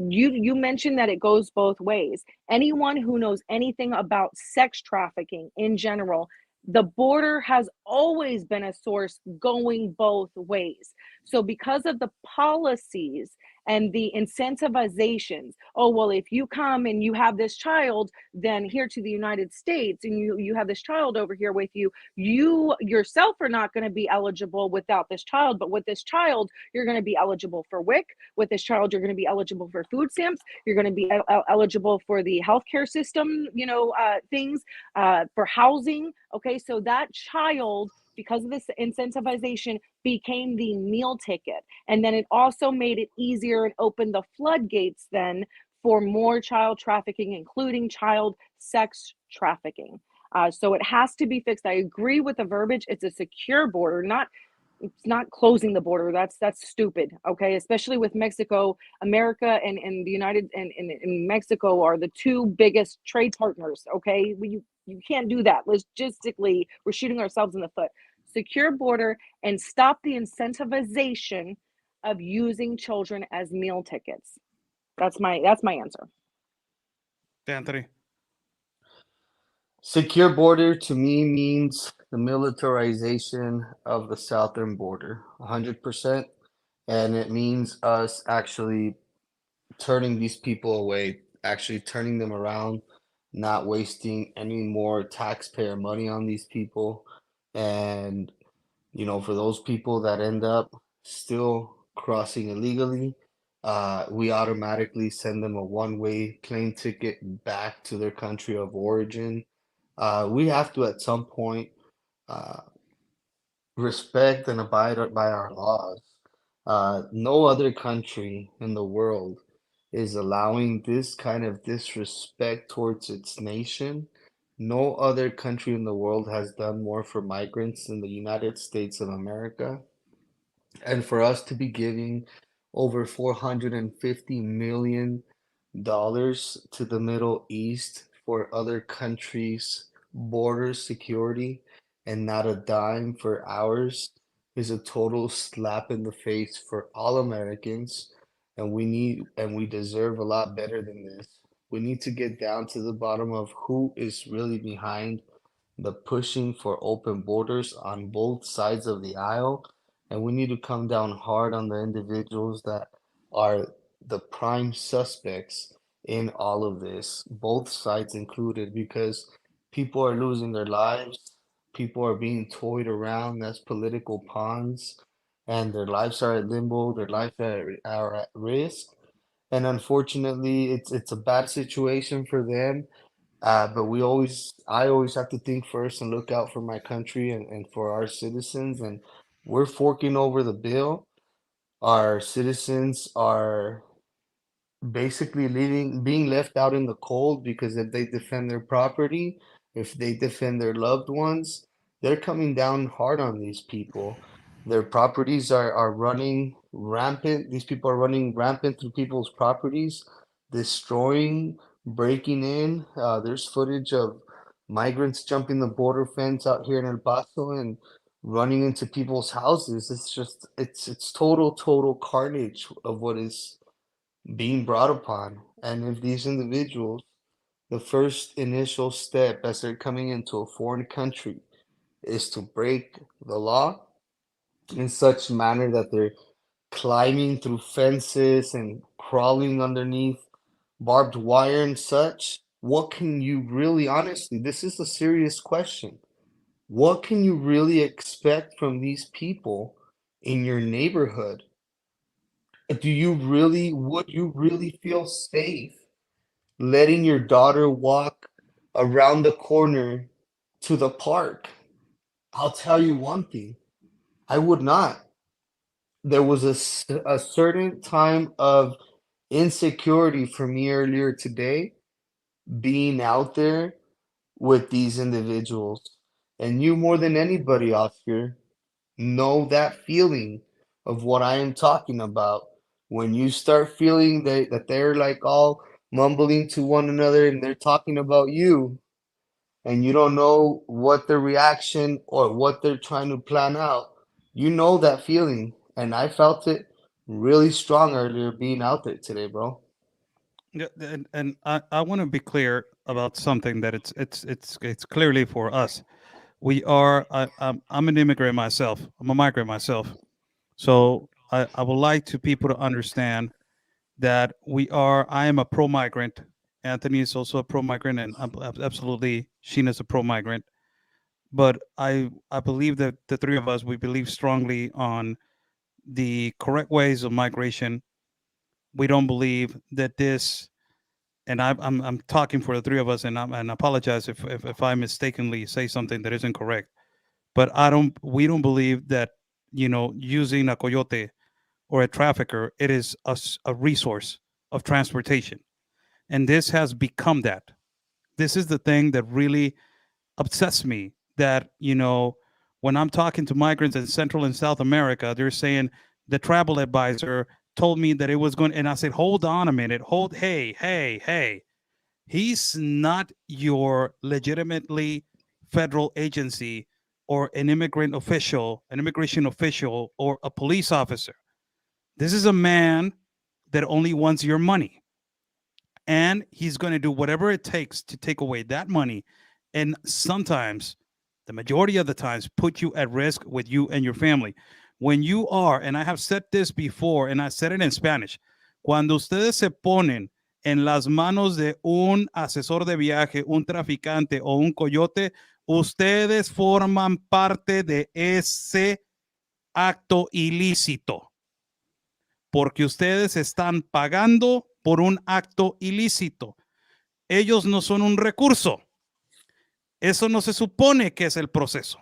You mentioned that it goes both ways. Anyone who knows anything about sex trafficking in general, the border has always been a source going both ways. So because of the policies and the incentivizations, oh well, if you come and you have this child then here to the United States, and you have this child over here with you, you yourself are not going to be eligible without this child, but with this child you're going to be eligible for WIC. With this child you're going to be eligible for food stamps, you're going to be eligible for the healthcare system, things, for housing. Okay, so that child, because of this incentivization, became the meal ticket. And then it also made it easier and opened the floodgates then for more child trafficking, including child sex trafficking. So it has to be fixed. I agree with the verbiage. It's a secure border, it's not closing the border. That's stupid. Okay, especially with Mexico. America and the United and Mexico are the two biggest trade partners. Okay, you can't do that. Logistically, we're shooting ourselves in the foot. Secure border and stop the incentivization of using children as meal tickets. That's my answer. Anthony. Secure border to me means the militarization of the southern border, 100%. And it means us actually turning these people away, actually turning them around, not wasting any more taxpayer money on these people. And, for those people that end up still crossing illegally, we automatically send them a one-way plane ticket back to their country of origin. We have to, at some point, uh, respect and abide by our laws. No other country in the world is allowing this kind of disrespect towards its nation, No other country in the world has done more for migrants than the United States of America. And for us to be giving over $450 million to the Middle East for other countries' border security and not a dime for ours is a total slap in the face for all Americans. And we deserve a lot better than this. We need to get down to the bottom of who is really behind the pushing for open borders on both sides of the aisle, and we need to come down hard on the individuals that are the prime suspects in all of this, both sides included, because people are losing their lives, people are being toyed around as political pawns, and their lives are at limbo, their lives are at risk. And unfortunately, it's a bad situation for them, but I always have to think first and look out for my country and for our citizens. And we're forking over the bill. Our citizens are basically being left out in the cold because if they defend their property, if they defend their loved ones, they're coming down hard on these people. Their properties are running rampant. These people are running rampant through people's properties, destroying, breaking in. There's footage of migrants jumping the border fence out here in El Paso and running into people's houses. It's total carnage of what is being brought upon. And if these individuals, the first initial step as they're coming into a foreign country is to break the law in such manner that they're climbing through fences and crawling underneath barbed wire and such, what can you really, honestly, this is a serious question. What can you really expect from these people in your neighborhood? Would you really feel safe letting your daughter walk around the corner to the park? I'll tell you one thing, I would not. There was a certain time of insecurity for me earlier today being out there with these individuals. And you more than anybody, Oscar, know that feeling of what I am talking about. When you start feeling that they're like all mumbling to one another and they're talking about you, and you don't know what their reaction or what they're trying to plan out, you know that feeling. And I felt it really strong earlier being out there today, bro. Yeah, and I want to be clear about something that it's clearly for us. I'm an immigrant myself. I'm a migrant myself. So I would like to people to understand that I am a pro-migrant. Anthony is also a pro-migrant, and absolutely Sheena's a pro-migrant. But I believe that the three of us, we believe strongly on the correct ways of migration. We don't believe that this, and I'm talking for the three of us, and I apologize if I mistakenly say something that isn't correct. But we don't believe that, using a coyote or a trafficker, it is a resource of transportation. And this has become that. This is the thing that really upsets me, that, when I'm talking to migrants in Central and South America, they're saying the travel advisor told me that it was going, and I said, hold on a minute, hey. He's not your legitimately federal agency or an immigration official, or a police officer. This is a man that only wants your money. And he's going to do whatever it takes to take away that money. And sometimes, the majority of the times, put you at risk with you and your family. When you are, and I have said this before, and I said it in Spanish, cuando ustedes se ponen en las manos de un asesor de viaje, un traficante o un coyote, ustedes forman parte de ese acto ilícito, porque ustedes están pagando por un acto ilícito. Ellos no son un recurso. Eso no se supone que es el proceso.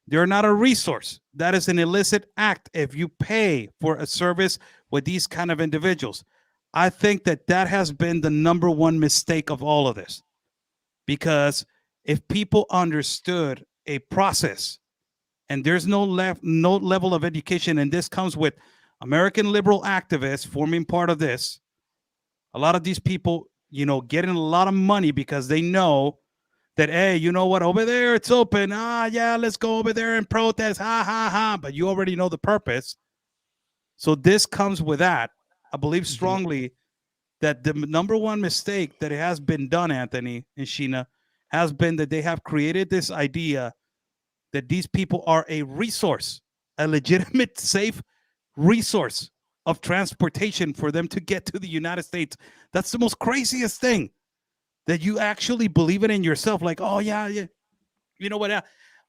They're not a resource. That is an illicit act if you pay for a service with these kind of individuals. I think that has been the number one mistake of all of this, because if people understood a process, and there's no level of education, and this comes with American liberal activists forming part of this. A lot of these people, getting a lot of money because they know that, hey, you know what, over there it's open. Yeah, let's go over there and protest. Ha ha ha. But you already know the purpose. So this comes with that. I believe strongly that the number one mistake that has been done, Anthony and Sheena, has been that they have created this idea that these people are a resource, a legitimate, safe resource of transportation for them to get to the United States. That's the most craziest thing, that you actually believe it in yourself. Like, oh, yeah, you know what?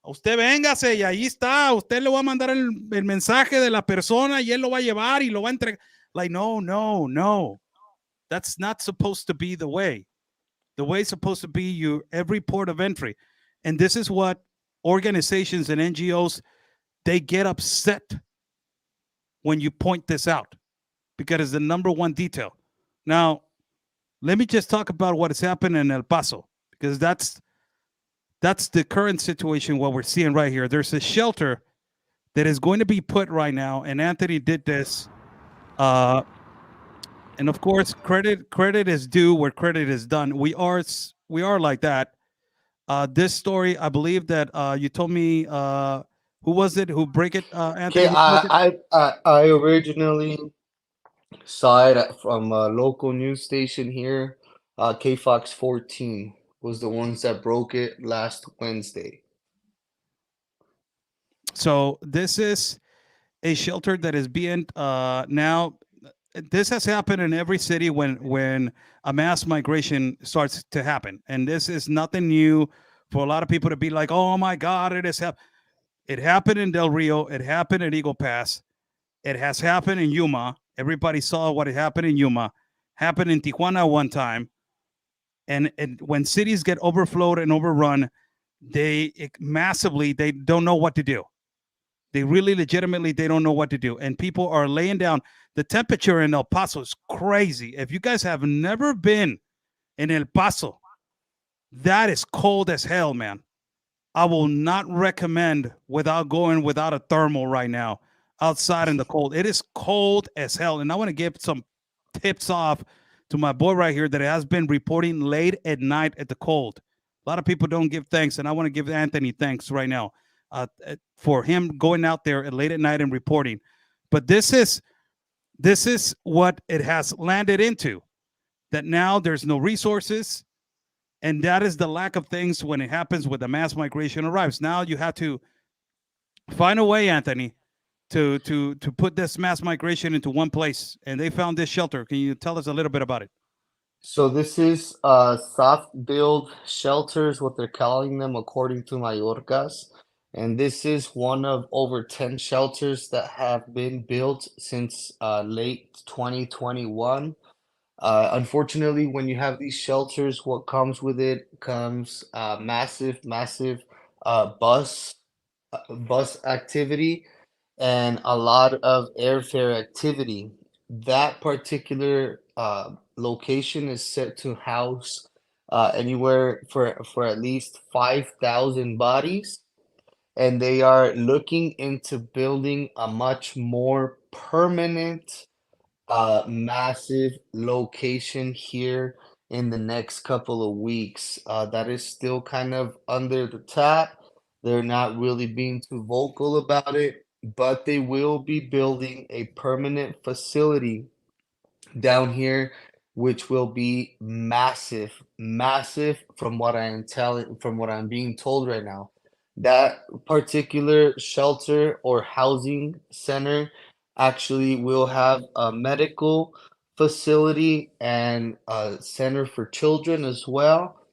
Usted véngase y ahí está. Usted le va a mandar el mensaje de la persona y él lo va a llevar y lo va a entregar. Like, no. That's not supposed to be the way. The way is supposed to be every port of entry. And this is what organizations and NGOs, they get upset when you point this out, because it's the number one detail. Now, let me just talk about what has happened in El Paso, because that's the current situation, what we're seeing right here. There's a shelter that is going to be put right now, and Anthony did this. And of course, credit is due where credit is done. We are like that. This story, I believe that you told me, who was it who break it, Anthony? Okay, I originally saw it from a local news station here. KFox 14 was the ones that broke it last Wednesday. So this is a shelter that is being now. This has happened in every city when a mass migration starts to happen, and this is nothing new for a lot of people to be like, "Oh my God, it has happened." It happened in Del Rio. It happened in Eagle Pass. It has happened in Yuma. Everybody saw what had happened in Yuma. Happened in Tijuana one time. And when cities get overflowed and overrun, they don't know what to do. They really legitimately, they don't know what to do. And people are laying down. The temperature in El Paso is crazy. If you guys have never been in El Paso, that is cold as hell, man. I will not recommend going without a thermal right now outside in the cold. It is cold as hell. And I want to give some tips off to my boy right here that has been reporting late at night at the cold. A lot of people don't give thanks, and I want to give Anthony thanks right now for him going out there late at night and reporting. But this is what it has landed into, that now there's no resources. And that is the lack of things when it happens with the mass migration arrives. Now you have to find a way, Anthony, to put this mass migration into one place. And they found this shelter. Can you tell us a little bit about it? So this is soft build shelters, what they're calling them, according to Mallorcas. And this is one of over 10 shelters that have been built since late 2021. Unfortunately, when you have these shelters, what comes with it comes massive bus activity and a lot of airfare activity. That particular location is set to house anywhere for at least 5,000 bodies, and they are looking into building a much more permanent massive location here in the next couple of weeks. That is still kind of under the tap. They're not really being too vocal about it, but they will be building a permanent facility down here, which will be massive from what I'm being told right now. That particular shelter or housing center actually will have a medical facility and a center for children as well.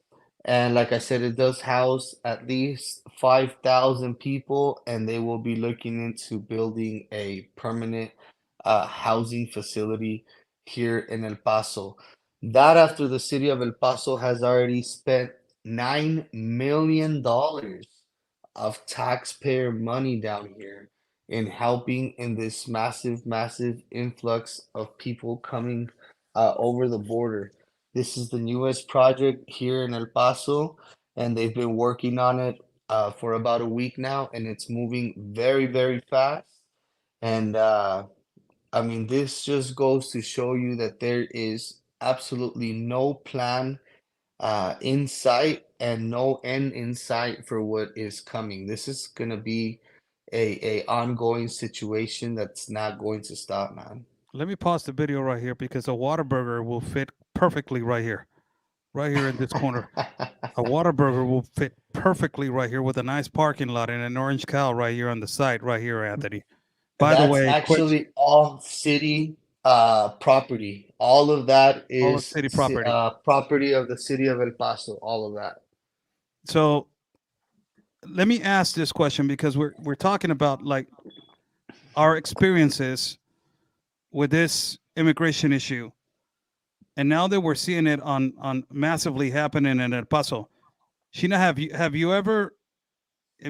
And like I said, it does house at least 5,000 people, and they will be looking into building a permanent housing facility here in El Paso. That after the city of El Paso has already spent $9 million of taxpayer money down here in helping in this massive influx of people coming over the border. This is the newest project here in El Paso, and they've been working on it for about a week now, and it's moving very, very fast. And I mean, this just goes to show you that there is absolutely no plan in sight and no end in sight for what is coming. This is gonna be a ongoing situation that's not going to stop, man. Let me pause the video right here because a Whataburger will fit perfectly right here in this corner. A Whataburger will fit perfectly right here with a nice parking lot and an orange cow right here on the side, right here, Anthony. By the That's way, quick, actually all city property. All of that all of is city property. property of the city of El Paso. All of that. So let me ask this question because we're talking about like our experiences with this immigration issue, and now that we're seeing it on massively happening in El Paso, Sheena, have you ever,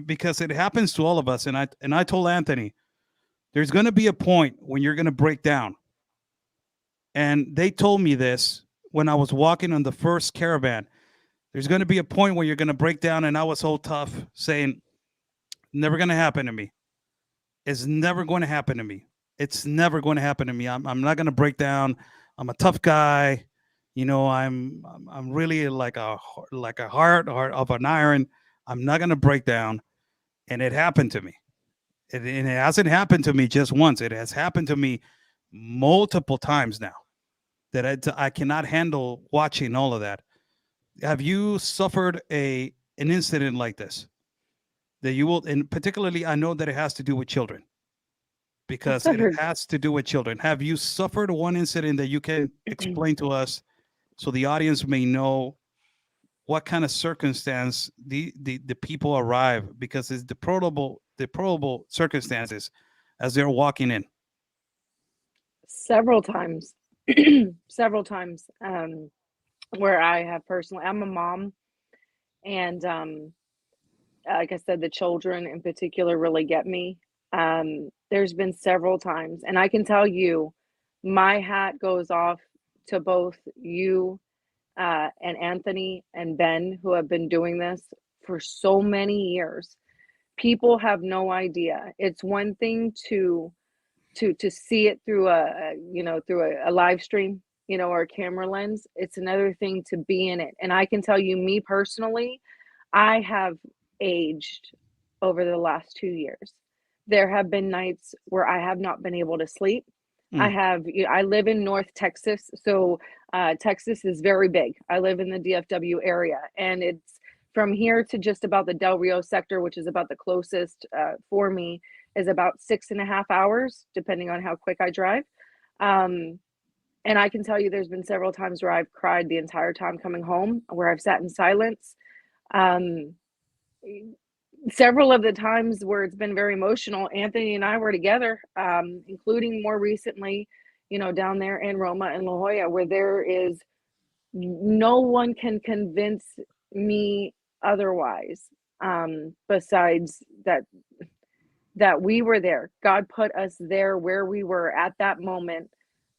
because it happens to all of us, and I told Anthony, there's going to be a point when you're going to break down, and they told me this when I was walking on the first caravan. There's going to be a point where you're going to break down, and I was so tough, saying, "Never going to happen to me. It's never going to happen to me. It's never going to happen to me. I'm not going to break down. I'm a tough guy. You know, I'm really like a heart of an iron. I'm not going to break down." And it happened to me. And it hasn't happened to me just once. It has happened to me multiple times now that I cannot handle watching all of that. Have you suffered an incident like this that you will, and particularly I know that it has to do with children I've because it suffered has to do with children. Have you suffered one incident that you can explain to us so the audience may know what kind of circumstance the people arrive, because it's deplorable circumstances as they're walking in? several times, several times, where I have personally, I'm a mom, and like I said, the children in particular really get me. There's been several times, and I can tell you, my hat goes off to both you and Anthony and Ben, who have been doing this for so many years. People have no idea. It's one thing to see it through through a live stream, or a camera lens. It's another thing to be in it. And I can tell you, me personally, I have aged over the last 2 years. There have been nights where I have not been able to sleep. Mm. I live in North Texas, so Texas is very big. I live in the DFW area, and it's from here to just about the Del Rio sector, which is about the closest for me, is about 6.5 hours, depending on how quick I drive. Um, and I can tell you, there's been several times where I've cried the entire time coming home, where I've sat in silence. Um, Several of the times where it's been very emotional, Anthony and I were together, including more recently, down there in Roma and La Jolla, where there is no one can convince me otherwise, besides that we were there. God put us there where we were at that moment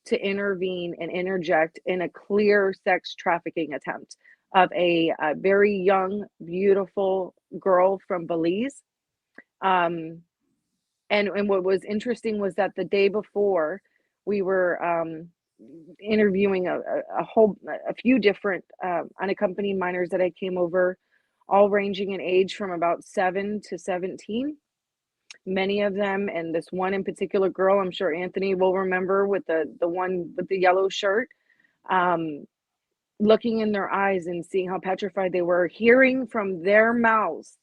to intervene and interject in a clear sex trafficking attempt of a very young, beautiful girl from Belize. Um, and what was interesting was that the day before, we were interviewing a few different unaccompanied minors that had came over, all ranging in age from about 7 to 17. Many of them, and this one in particular girl, I'm sure Anthony will remember, with the one with the yellow shirt, looking in their eyes and seeing how petrified they were, hearing from their mouths,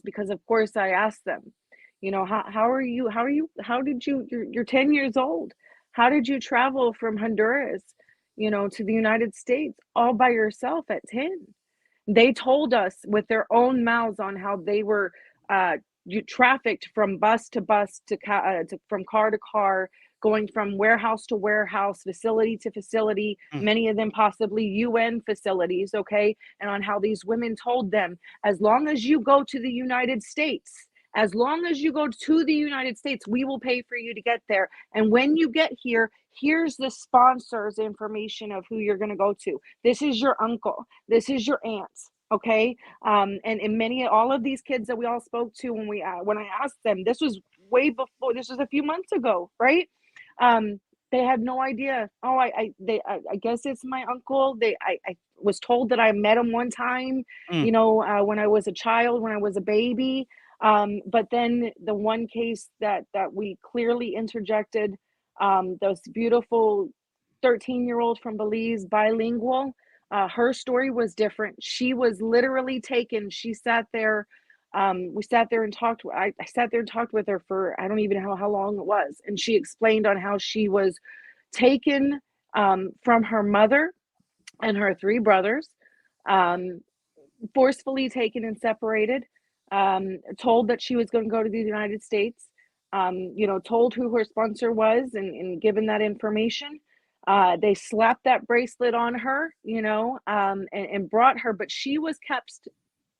because of course I asked them, how did you're 10 years old. How did you travel from Honduras, to the United States all by yourself at 10? They told us with their own mouths on how they were you trafficked from bus to bus from car to car, going from warehouse to warehouse, facility to facility, Mm. many of them possibly UN facilities, okay? And on how these women told them, as long as you go to the United States, as long as you go to the United States, we will pay for you to get there. And when you get here, here's the sponsor's information of who you're going to go to. This is your uncle. This is your aunt. Okay. And many, all of these kids that we all spoke to when I asked them, this was way before, this was a few months ago, right? They had no idea. Oh, I guess it's my uncle. I was told that I met him one time, Mm. when I was a child, when I was a baby. But then the one case that we clearly interjected, those beautiful 13-year-old from Belize, bilingual. Her story was different. She was literally taken. She sat there. We sat there and talked. I sat there and talked with her for, I don't even know how long it was. And she explained on how she was taken from her mother and her 3 brothers, um, forcefully taken and separated, told that she was going to go to the United States, told who her sponsor was, and given that information. They slapped that bracelet on her, and brought her, but she was kept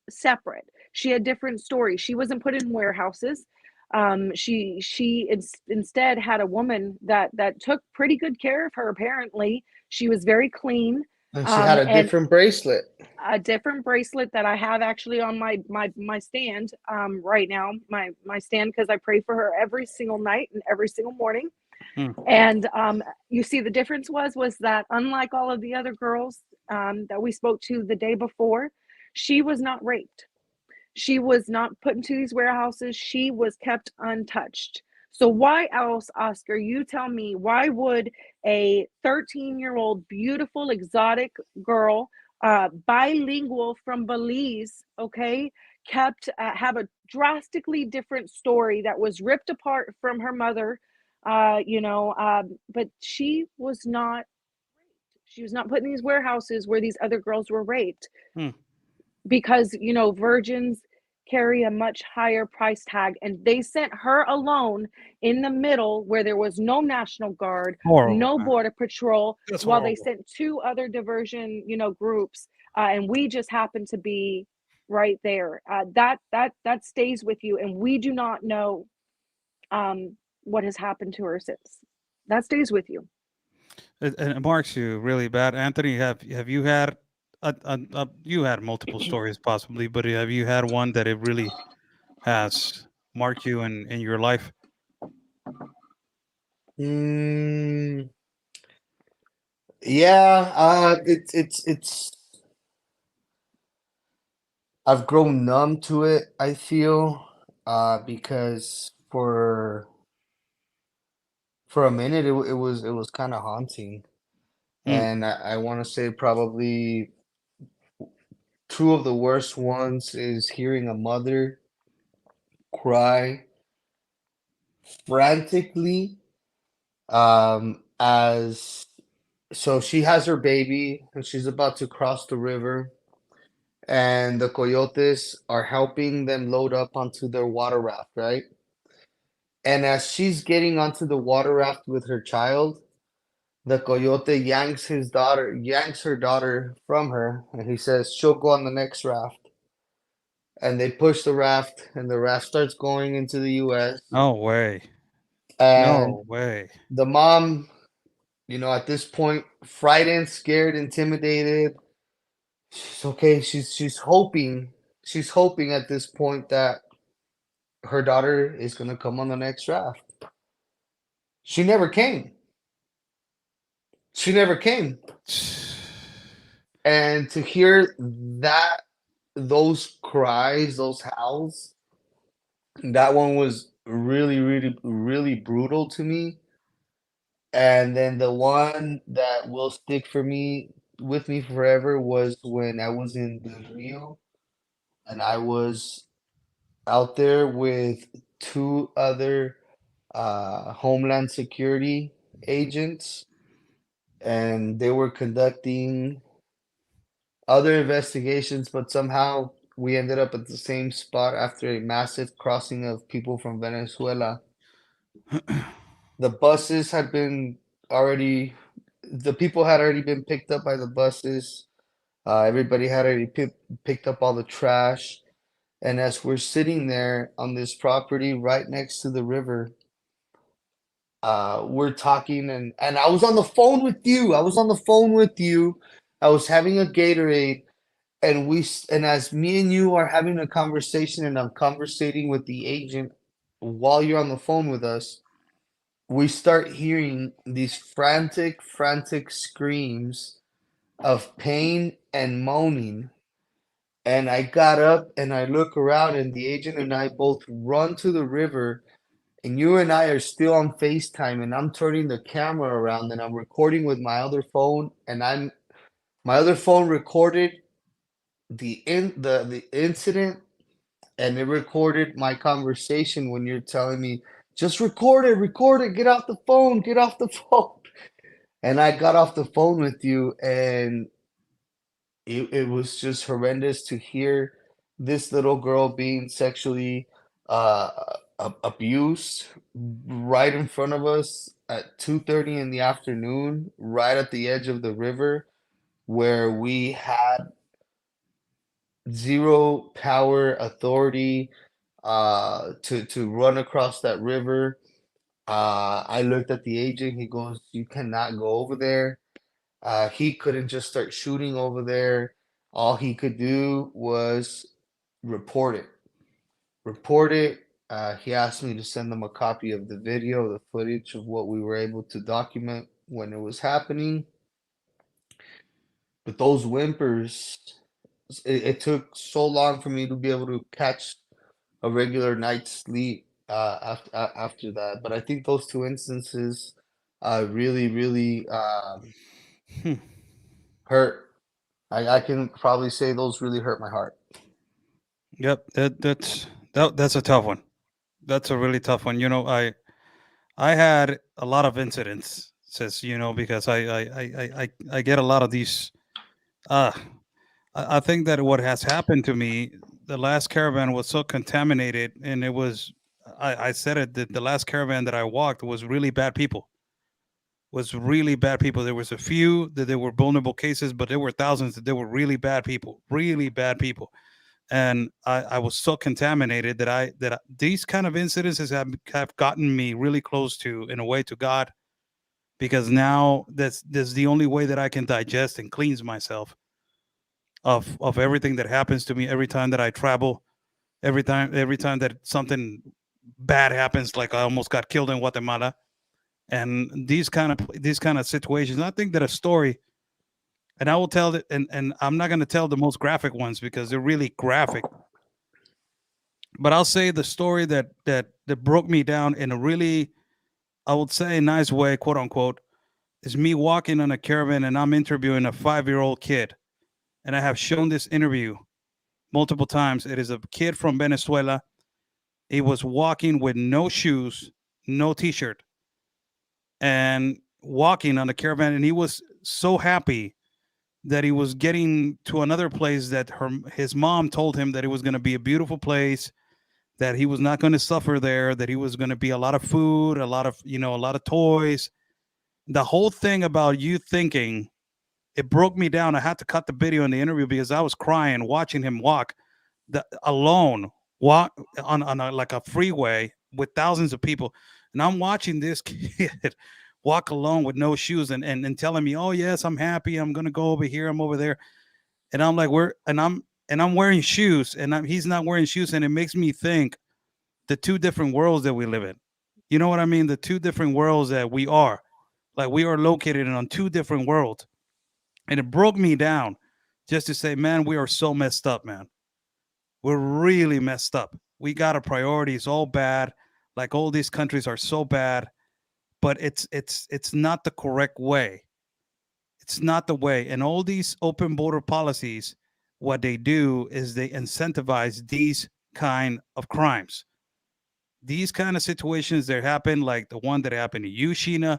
separate. She had different stories. She wasn't put in warehouses. She instead had a woman that took pretty good care of her. Apparently, she was very clean. And she had a And different bracelet. a different bracelet that I have actually on my stand right now, my stand, because I pray for her every single night and every single morning. And you see, the difference was that, unlike all of the other girls that we spoke to the day before, she was not raped. She was not put into these warehouses. She was kept untouched. So why else, Oscar, you tell me, why would a 13-year-old beautiful exotic girl, bilingual from Belize, okay, kept have a drastically different story that was ripped apart from her mother, but she was not raped. She was not put in these warehouses where these other girls were raped. Because virgins carry a much higher price tag, and they sent her alone in the middle where there was no National Guard, Horrible, no man. Border Patrol, That's while they horrible. sent 2 other diversion groups, and we just happened to be right there. That stays with you, and we do not know what has happened to her since. That stays with you. It marks you really bad. Anthony, have you had you had multiple stories possibly, but have you had one that it really has marked you in your life? Mm, yeah, it's I've grown numb to it, I feel, because for a minute it was kind of haunting. Mm. And I want to say probably 2 of the worst ones is hearing a mother cry frantically, as so she has her baby and she's about to cross the river, and the coyotes are helping them load up onto their water raft, right? And as she's getting onto the water raft with her child, the coyote yanks her daughter from her, and he says she'll go on the next raft. And they push the raft, and the raft starts going into the US. No way. And No way. the mom, at this point, frightened, scared, intimidated. She's okay. She's hoping at this point that her daughter is gonna come on the next raft. She never came. She never came. And to hear those cries, those howls, that one was really, really, really brutal to me. And then the one that will stick with me forever was when I was in Del Rio and I was out there with 2 other Homeland Security agents, and they were conducting other investigations, but somehow we ended up at the same spot after a massive crossing of people from Venezuela. The buses had been already, the people had already been picked up by the buses. Everybody had already picked up all the trash. And as we're sitting there on this property right next to the river, we're talking, and I was on the phone with you. I was on the phone with you. I was having a Gatorade, and as me and you are having a conversation and I'm conversating with the agent while you're on the phone with us, we start hearing these frantic screams of pain and moaning. And I got up and I look around, and the agent and I both run to the river. And you and I are still on FaceTime, and I'm turning the camera around and I'm recording with my other phone. And my other phone recorded the incident, and it recorded my conversation when you're telling me, just record it, get off the phone, get off the phone. And I got off the phone with you, and it was just horrendous to hear this little girl being sexually uh, abused right in front of us at 2:30 in the afternoon, right at the edge of the river, where we had zero power authority to run across that river. I looked at the agent. He goes, "You cannot go over there." He couldn't just start shooting over there. All he could do was report it. Report it. He asked me to send him a copy of the video, the footage of what we were able to document when it was happening. But those whimpers, it took so long for me to be able to catch a regular night's sleep after that. But I think those two instances really Hmm. hurt. I can probably say those really hurt my heart. Yep, that's a tough one. That's a really tough one. I had a lot of incidents, says because I get a lot of these. Uh I think that what has happened to me, the last caravan was so contaminated, and it was. I said it that the last caravan that I walked was really bad people. Was really bad people. There was a few that there were vulnerable cases, but there were thousands that there were really bad people. And I was so contaminated that these kind of incidences have gotten me really close to, in a way, to God, because now that's the only way that I can digest and cleanse myself of everything that happens to me every time that I travel, every time that something bad happens, like I almost got killed in Guatemala, and these kind of situations. I think that a story, and I will tell it, and I'm not going to tell the most graphic ones because they're really graphic, but I'll say the story that broke me down in a really, I would say, nice way, quote unquote, is me walking on a caravan and I'm interviewing a 5-year-old kid, and I have shown this interview multiple times. It is a kid from Venezuela. He was walking with no shoes, no t-shirt, and walking on a caravan, and he was so happy that he was getting to another place that his mom told him that it was going to be a beautiful place, that he was not going to suffer there, that he was going to be a lot of food, a lot of toys. The whole thing about you thinking, it broke me down. I had to cut the video in the interview because I was crying watching him walk alone, walk on like a freeway with thousands of people, and I'm watching this kid walk alone with no shoes, and telling me, "Oh yes, I'm happy. I'm gonna go over here. I'm over there," and I'm like, "Where?" And I'm wearing shoes, and he's not wearing shoes, and it makes me think the two different worlds that we live in. You know what I mean? The two different worlds that we are. Like, we are located on two different worlds. And it broke me down just to say, man, we are so messed up, man. We're really messed up. We got our priorities all bad. Like, all these countries are so bad, but it's not the correct way. It's not the way. And all these open border policies, what they do is they incentivize these kind of crimes. These kind of situations that happen, like the one that happened to you, Sheena,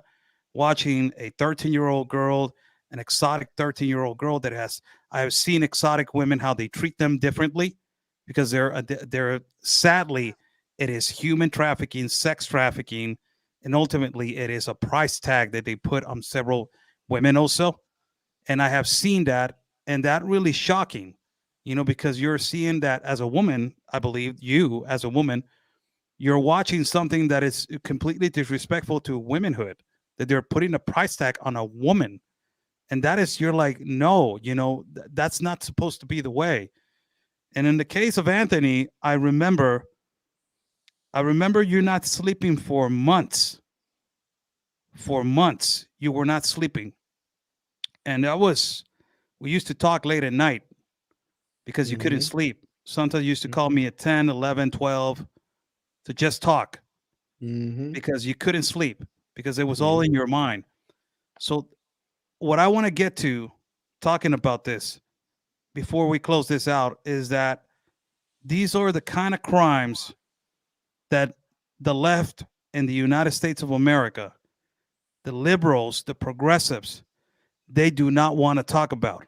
watching a 13-year-old girl, an exotic 13-year-old girl that has, I have seen exotic women, how they treat them differently, because they're sadly, it is human trafficking, sex trafficking, and ultimately it is a price tag that they put on several women also. And I have seen that, and that really shocking, because you're seeing that as a woman. I believe you, as a woman, you're watching something that is completely disrespectful to womanhood, that they're putting a price tag on a woman, And that is, you're like, no, that's not supposed to be the way. And in the case of Anthony, I remember you not sleeping for months. For months, you were not sleeping. And we used to talk late at night because you couldn't Mm-hmm. sleep. Sometimes you used to call me at 10, 11, 12 to just talk Mm-hmm. because you couldn't sleep because it was all Yeah. in your mind. So, what I want to get to talking about this before we close this out is that these are the kind of crimes that the left in the United States of America, the liberals, the progressives, they do not want to talk about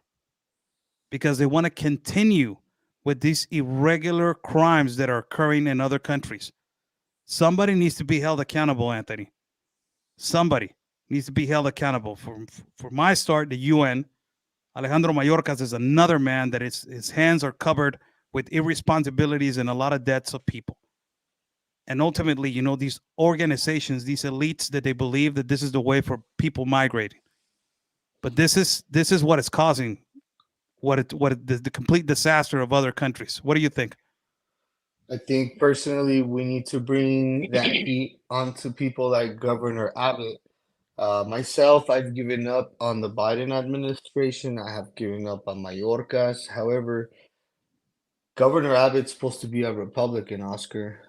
because they want to continue with these irregular crimes that are occurring in other countries. Somebody needs to be held accountable, Anthony. Somebody needs to be held accountable. For my start, the UN. Alejandro Mayorkas is another man that his hands are covered with irresponsibilities and a lot of debts of people. And ultimately, these organizations, these elites, that they believe that this is the way for people migrating. But this is what is causing the complete disaster of other countries. What do you think? I think personally we need to bring that heat onto people like Governor Abbott. Myself, I've given up on the Biden administration. I have given up on Mayorkas. However, Governor Abbott's supposed to be a Republican, Oscar.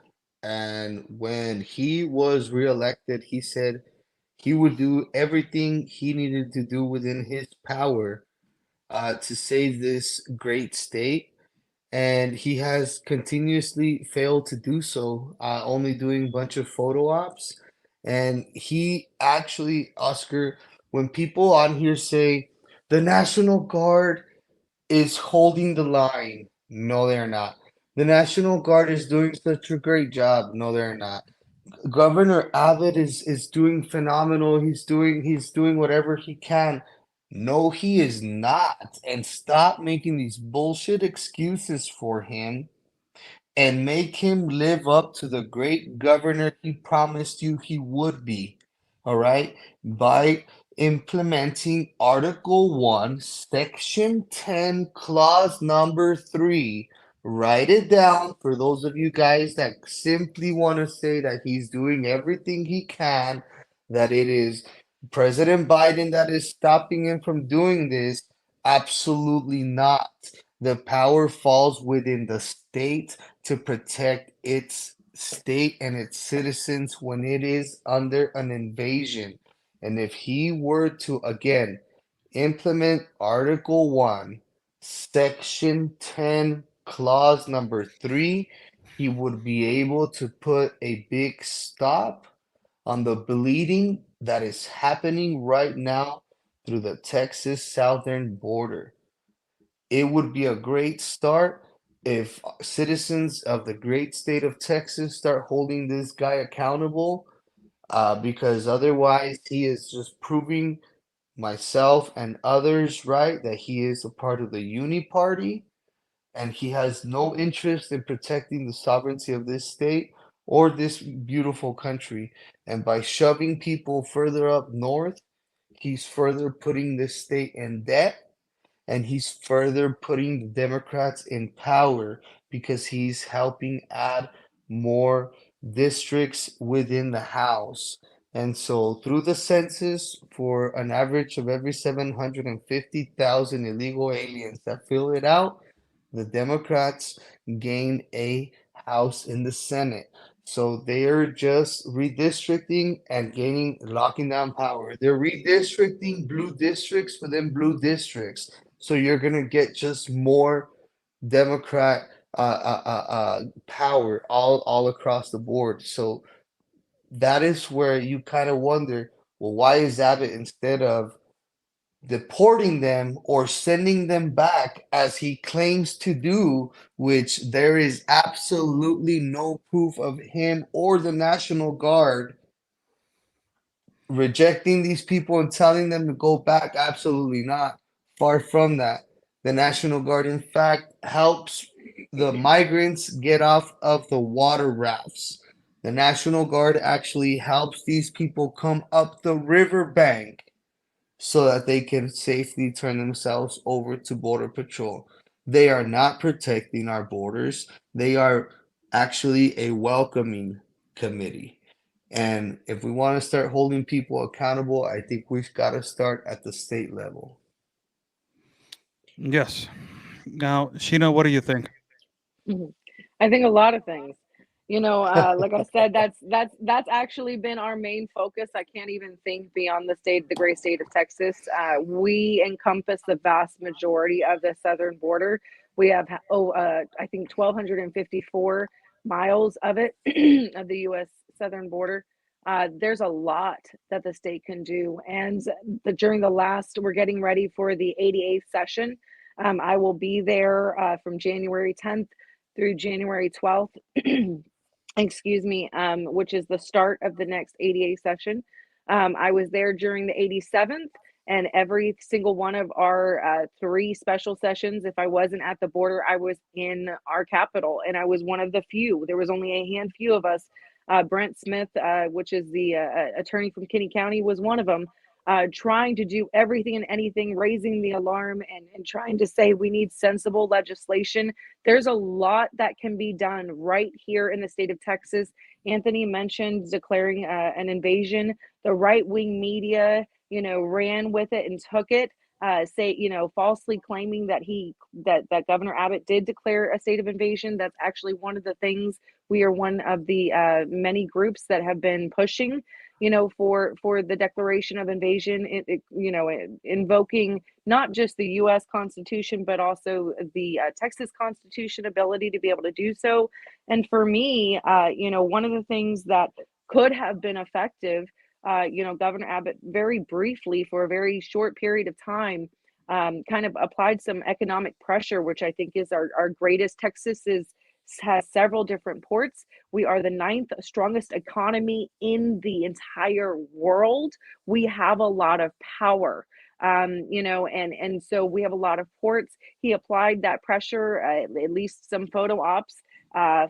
And when he was reelected, he said he would do everything he needed to do within his power to save this great state. And he has continuously failed to do so, only doing a bunch of photo ops. And he actually, Oscar, when people on here say the National Guard is holding the line, no, they're not. The National Guard is doing such a great job, no, they're not. Governor Abbott is doing phenomenal. He's doing whatever he can. No, he is not. And stop making these bullshit excuses for him and make him live up to the great governor he promised you he would be. All right? By implementing Article 1, Section 10, Clause number 3. Write it down for those of you guys that simply want to say that he's doing everything he can, that it is President Biden that is stopping him from doing this. Absolutely not. The power falls within the state to protect its state and its citizens when it is under an invasion. And if he were to again implement Article 1, Section 10, Clause number 3, he would be able to put a big stop on the bleeding that is happening right now through the Texas southern border. It would be a great start if citizens of the great state of Texas start holding this guy accountable, because otherwise he is just proving myself and others right that he is a part of the Uni Party and he has no interest in protecting the sovereignty of this state or this beautiful country. And by shoving people further up north, he's further putting this state in debt and he's further putting the Democrats in power because he's helping add more districts within the House. And so, through the census, for an average of every 750,000 illegal aliens that fill it out, the Democrats gain a House in the Senate. So they are just redistricting and locking down power. They're redistricting blue districts for them blue districts. So you're gonna get just more Democrat power all across the board. So that is where you kind of wonder, well, why is Abbott instead of deporting them or sending them back as he claims to do, which there is absolutely no proof of him or the National Guard rejecting these people and telling them to go back? Absolutely not. Far from that. The National Guard, in fact, helps the migrants get off of the water rafts. The National Guard actually helps these people come up the riverbank. so that they can safely turn themselves over to Border Patrol. They are not protecting our borders. They are actually a welcoming committee. And if we want to start holding people accountable, I think we've got to start at the state level. Yes. Now, Sheena, what do you think? Mhm. I think a lot of things. Like I said, that's actually been our main focus. I can't even think beyond the great state of Texas. We encompass the vast majority of the southern border. We have I think 1,254 miles of it of the U.S. southern border. There's a lot that the state can do, and we're getting ready for the 88th session. I will be there from January 10th through January 12th, excuse me, which is the start of the next 88 session. I was there during the 87th, and every single one of our 3 special sessions, if I wasn't at the border, I was in our capital, and I was one of the few. There was only a handful of us. Brent Smith, which is the attorney from Kinney County, was one of them. Trying to do everything and anything, raising the alarm and trying to say we need sensible legislation. There's a lot that can be done right here in the state of Texas. Anthony mentioned declaring an invasion. The right-wing media, ran with it and took it, falsely claiming that Governor Abbott did declare a state of invasion. That's actually one of the things. We are one of the many groups that have been pushing for the declaration of invasion, invoking not just the U.S. Constitution, but also the Texas Constitution ability to be able to do so. And for me, one of the things that could have been effective, Governor Abbott very briefly for a very short period of time kind of applied some economic pressure, which I think is our greatest. Has several different ports. We are the 9th strongest economy in the entire world. We have a lot of power, and so we have a lot of ports. He applied that pressure, at least some photo ops,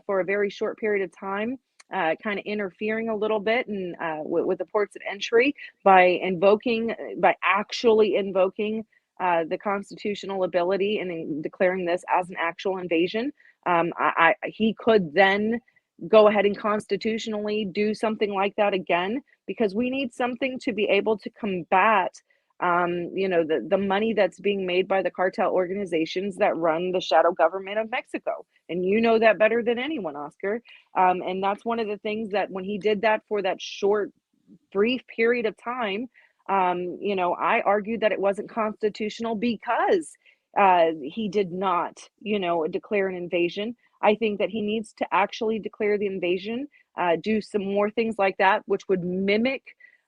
for a very short period of time. Kind of interfering a little bit and with the ports of entry by actually invoking the constitutional ability and declaring this as an actual invasion. He could then go ahead and constitutionally do something like that again, because we need something to be able to combat the money that's being made by the cartel organizations that run the shadow government of Mexico. And you know that better than anyone, Oscar. And that's one of the things that when he did that for that short, brief period of time, I argued that it wasn't constitutional because he did not, declare an invasion. I think that he needs to actually declare the invasion, do some more things like that, which would mimic,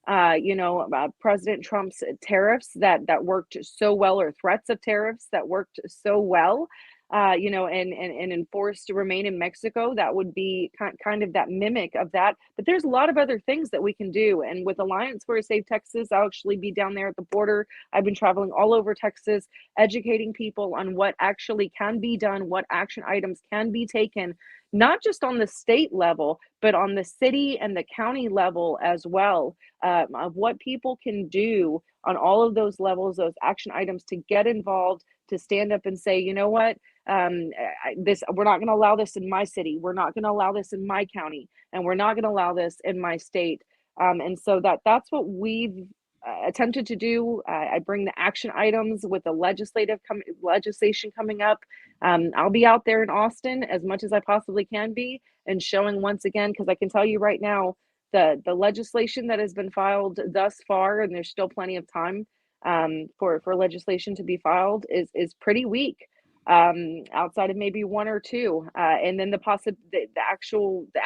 President Trump's tariffs that worked so well, or threats of tariffs that worked so well, and enforced to remain in Mexico. That would be kind of that mimic of that. But there's a lot of other things that we can do. And with Alliance for a Safe Texas, I'll actually be down there at the border. I've been traveling all over Texas, educating people on what actually can be done, what action items can be taken, not just on the state level, but on the city and the county level as well, of what people can do on all of those levels, those action items to get involved, to stand up and say, you know what, we're not going to allow this in my city, we're not going to allow this in my county, and we're not going to allow this in my state. And so that's what we've attempted to do. I bring the action items with the legislation coming up. I'll be out there in Austin as much as I possibly can be, and showing once again, because I can tell you right now, the legislation that has been filed thus far, and there's still plenty of time for legislation to be filed, is pretty weak, outside of maybe one or two, and then the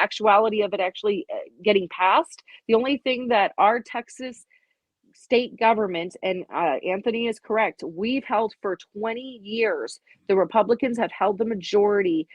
actuality of it actually getting passed. The only thing that our Texas state government, and Anthony is correct, we've held for 20 years. The Republicans have held the majority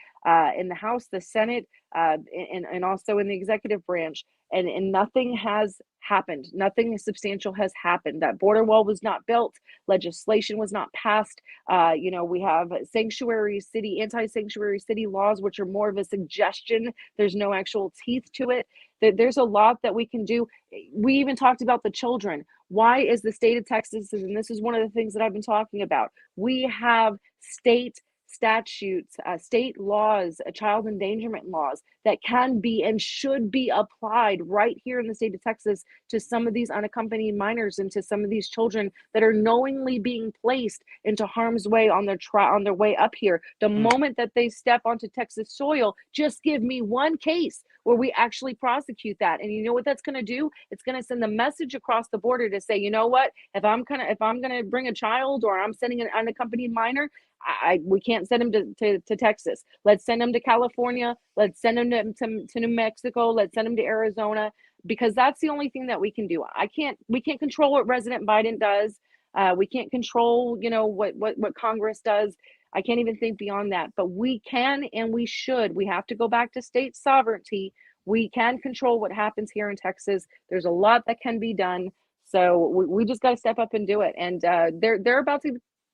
in the House, the Senate, and also in the executive branch. and nothing has happened. Nothing substantial has happened. That border wall was not built. Legislation was not passed. We have anti-sanctuary city laws, which are more of a suggestion. There's no actual teeth to it. There's a lot that we can do. We even talked about the children. Why is the state of Texas, and this is one of the things that I've been talking about, we have state statutes, state laws, child endangerment laws that can be and should be applied right here in the state of Texas to some of these unaccompanied minors and to some of these children that are knowingly being placed into harm's way on their way up here. The moment that they step onto Texas soil, just give me one case where we actually prosecute that. And you know what that's going to do? It's going to send the message across the border to say, you know what, if I'm going to bring a child, or I'm sending an unaccompanied minor, we can't send them to Texas. Let's send them to California. Let's send them to New Mexico. Let's send them to Arizona, because that's the only thing that we can do. We can't control what President Biden does. We can't control, what Congress does. I can't even think beyond that, but we can and we should. We have to go back to state sovereignty. We can control what happens here in Texas. There's a lot that can be done. So we just got to step up and do it. And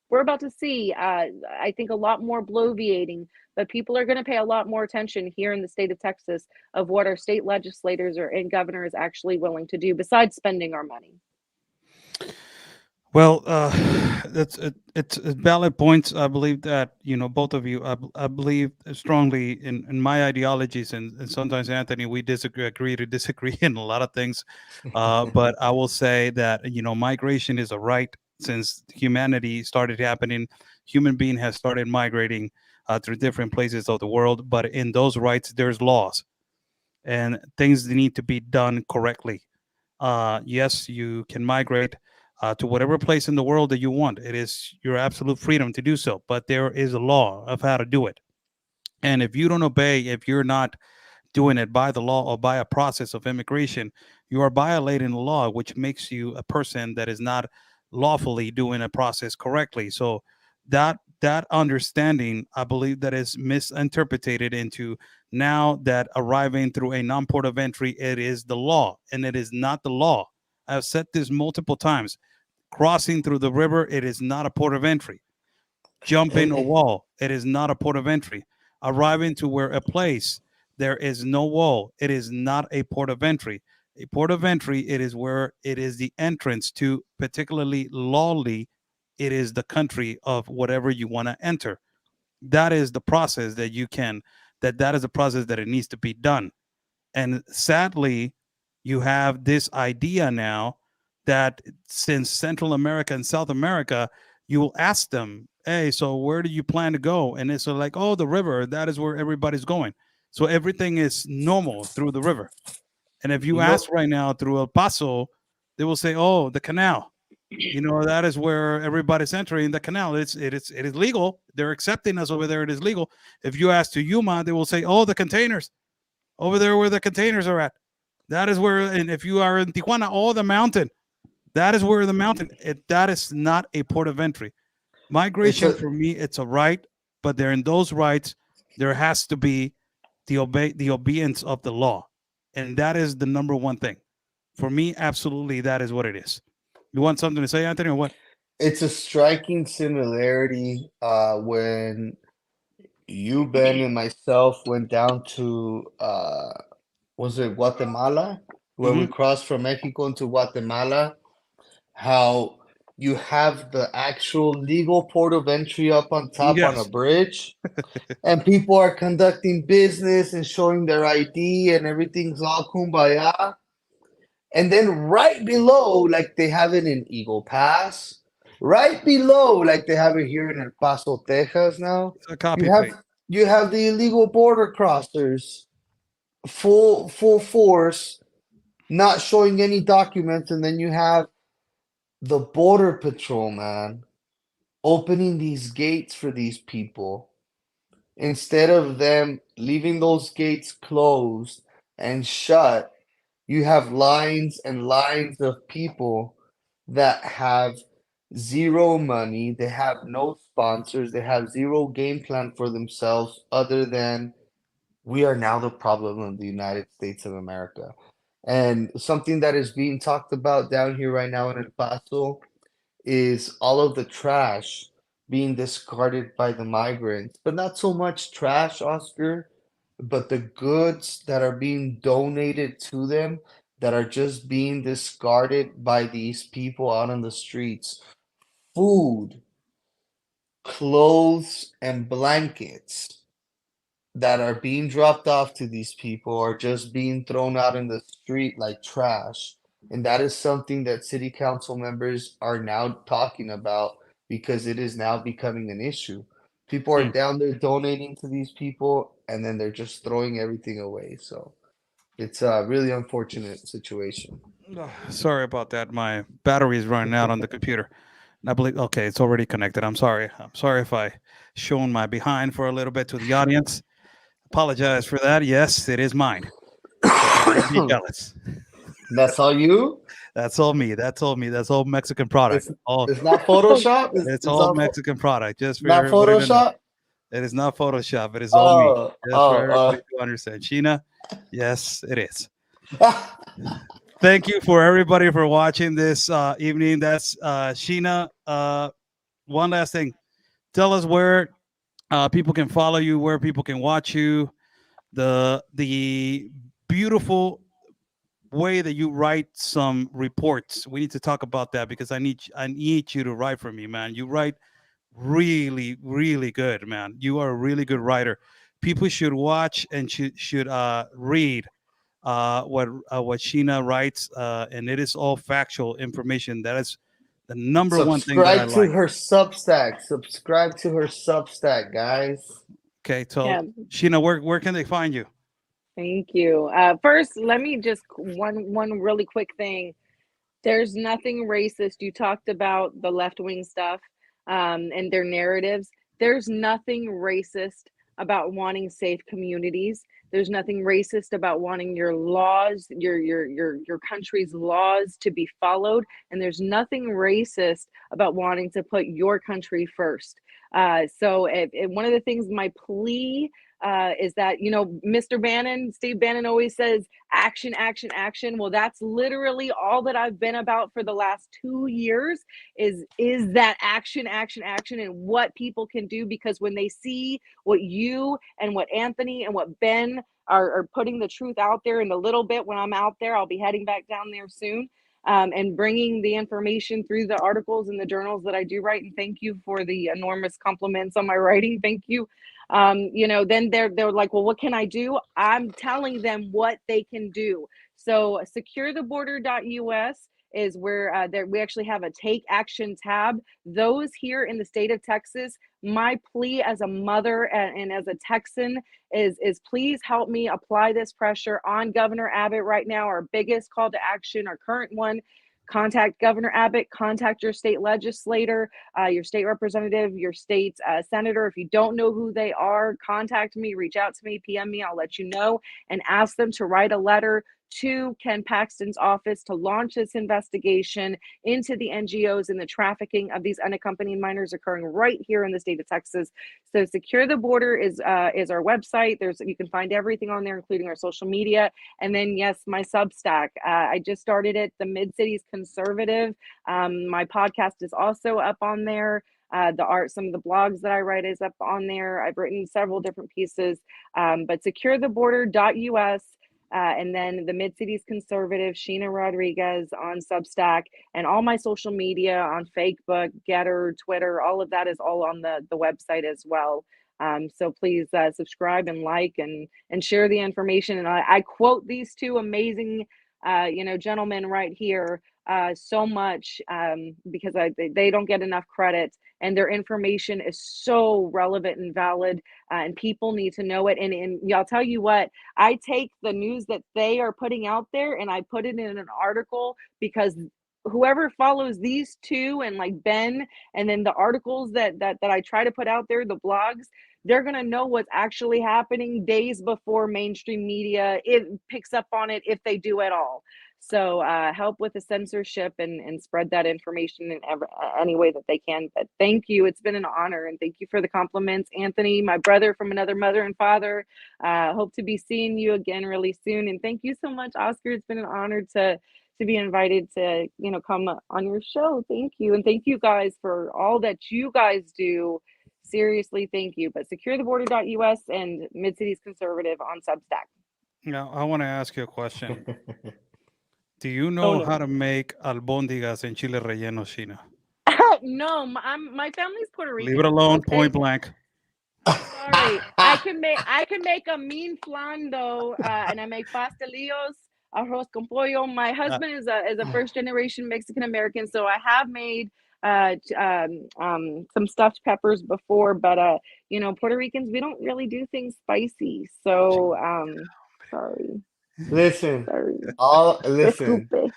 we're about to see, I think, a lot more bloviating, but people are going to pay a lot more attention here in the state of Texas of what our state legislators and governor is actually willing to do besides spending our money. Well, it's valid points. I believe that, both of you, I believe strongly in my ideologies, and sometimes, Anthony, we agree to disagree in a lot of things. But I will say that, migration is a right. Since humanity started happening, human being has started migrating through different places of the world. But in those rights, there's laws, and things need to be done correctly. Yes, you can migrate to whatever place in the world that you want. It is your absolute freedom to do so. But there is a law of how to do it. And if you don't obey, if you're not doing it by the law or by a process of immigration, you are violating the law, which makes you a person that is not lawfully doing a process correctly. So that understanding, I believe, that is misinterpreted into now that arriving through a non-port of entry, it is the law, and it is not the law. I've said this multiple times. Crossing through the river, it is not a port of entry. Jumping a wall, it is not a port of entry. Arriving to where a place there is no wall, it is not a port of entry. A port of entry, it is where it is the entrance to, particularly lawly, it is the country of whatever you want to enter. That is the process that that is the process that it needs to be done. And sadly, you have this idea now that since Central America and South America, you will ask them, hey, so where do you plan to go? And it's like, oh, the river, that is where everybody's going. So everything is normal through the river. And if you ask right now through El Paso, they will say, oh, the canal. That is where everybody's entering the canal. It is legal. They're accepting us over there. It is legal. If you ask to Yuma, they will say, oh, the containers over there where the containers are at. That is where, and if you are in Tijuana, oh, the mountain. That is where the mountain, that is not a port of entry. Migration, for me, it's a right, but there in those rights, there has to be the obedience of the law. And that is the number one thing. For me, absolutely, that is what it is. You want something to say, Anthony, or what? It's a striking similarity when you, Ben, and myself went down to, was it Guatemala? Where we crossed from Mexico into Guatemala. How you have the actual legal port of entry up on top on a bridge, and people are conducting business and showing their ID, and everything's all kumbaya. And then right below, like they have it in Eagle Pass, right below, like they have it here in El Paso, Texas now, It's a copy you have the illegal border crossers, full force, not showing any documents, and then you have the border patrol, man, opening these gates for these people instead of them leaving those gates closed and shut. You have lines and lines of people that have zero money, they have no sponsors, they have zero game plan for themselves other than we are now the problem of the United States of America. And something that is being talked about down here right now in El Paso is all of the trash being discarded by the migrants, but not so much trash, Oscar, but the goods that are being donated to them that are just being discarded by these people out on the streets. Food, clothes, and blankets that are being dropped off to these people are just being thrown out in the street like trash. And that is something that city council members are now talking about because it is now becoming an issue. People are Hmm. down there donating to these people and then they're just throwing everything away. So it's a really unfortunate situation. Sorry about that. My battery is running out on the computer. And I believe, okay, it's already connected. I'm sorry. I'm sorry if I shown my behind for a little bit to the audience. Apologize for that. Yes, it is mine. So don't be jealous. That's all you? That's all me. That's all me. That's all Mexican product. It's All it's not Photoshop? it's It's all not Mexican product. Just for not everybody to know. Photoshop? It is not Photoshop. It is all me. Oh, Just for oh, everybody to understand. Sheena, yes, it is. Thank you for everybody for watching this evening. That's Sheena. One last thing. Tell us where people can follow you, where people can watch you, the beautiful way that you write some reports. We need to talk about that because I need you to write for me, man. You write really, really good, man. You are a really good writer. People should watch and should read what Sheena writes, and it is all factual information. That is the number one thing that I subscribe to like. her Substack. Subscribe to her Substack, guys. Okay, so Yeah, Sheena, where can they find you? thank you. First, let me just one really quick thing. There's nothing racist. You talked about the left wing stuff and their narratives. There's nothing racist about wanting safe communities. There's nothing racist about wanting your laws, your country's laws to be followed. And there's nothing racist about wanting to put your country first. So one of the things, my plea is that, you know, Mr. Bannon, Steve Bannon always says, action, action, action. Well, that's literally all that I've been about for the last 2 years is that action, action, action, and what people can do. Because when they see what you and what Anthony and what Ben are putting the truth out there in a little bit, when I'm out there, I'll be heading back down there soon. And bringing the information through the articles and the journals that I do write. And thank you for the enormous compliments on my writing. Thank you. You know, then they're like, well, what can I do? I'm telling them what they can do. So securetheborder.us is where we actually have a take action tab. Those here in the state of Texas, my plea as a mother and as a Texan is please help me apply this pressure on Governor Abbott right now. Our biggest call to action, our current one, contact Governor Abbott, contact your state legislator, your state representative, your state senator. If you don't know who they are, contact me, reach out to me, PM me, I'll let you know, and ask them to write a letter to Ken Paxton's office to launch this investigation into the NGOs and the trafficking of these unaccompanied minors occurring right here in the state of Texas. So Secure the Border is our website. You can find everything on there, including our social media. And then, yes, my Substack. I just started it, the Mid-Cities Conservative. My podcast is also up on there. Some of the blogs that I write is up on there. I've written several different pieces, but securetheborder.us. And then the Mid-Cities Conservative, Sheena Rodriguez on Substack, and all my social media on Facebook, Getter, Twitter, all of that is all on the website as well. So please subscribe and like and share the information. And I quote these two amazing gentlemen right here so much because they don't get enough credit, and their information is so relevant and valid, and people need to know it. And I'll tell you what, I take the news that they are putting out there and I put it in an article, because whoever follows these two and like Ben, and then the articles that I try to put out there, the blogs, they're going to know what's actually happening days before mainstream media it picks up on it, if they do at all. So help with the censorship and spread that information in any way that they can. But thank you. It's been an honor, and thank you for the compliments, Anthony, my brother from another mother and father. Hope to be seeing you again really soon. And thank you so much, Oscar. It's been an honor to be invited to come on your show. Thank you, and thank you guys for all that you guys do. Seriously, thank you. But securetheborder.us and Mid Cities Conservative on Substack. Now, I want to ask you a question. Do you Oh know no. how to make albóndigas en chile relleno, Sheena? No, my family's Puerto Rican. Leave it alone, Okay? point blank. Sorry, I can make a mean flan though, and I make pastelillos, arroz con pollo. My husband is a first generation Mexican American, so I have made some stuffed peppers before, but Puerto Ricans, we don't really do things spicy, so sorry. Listen, Sorry. listen. Disculpe.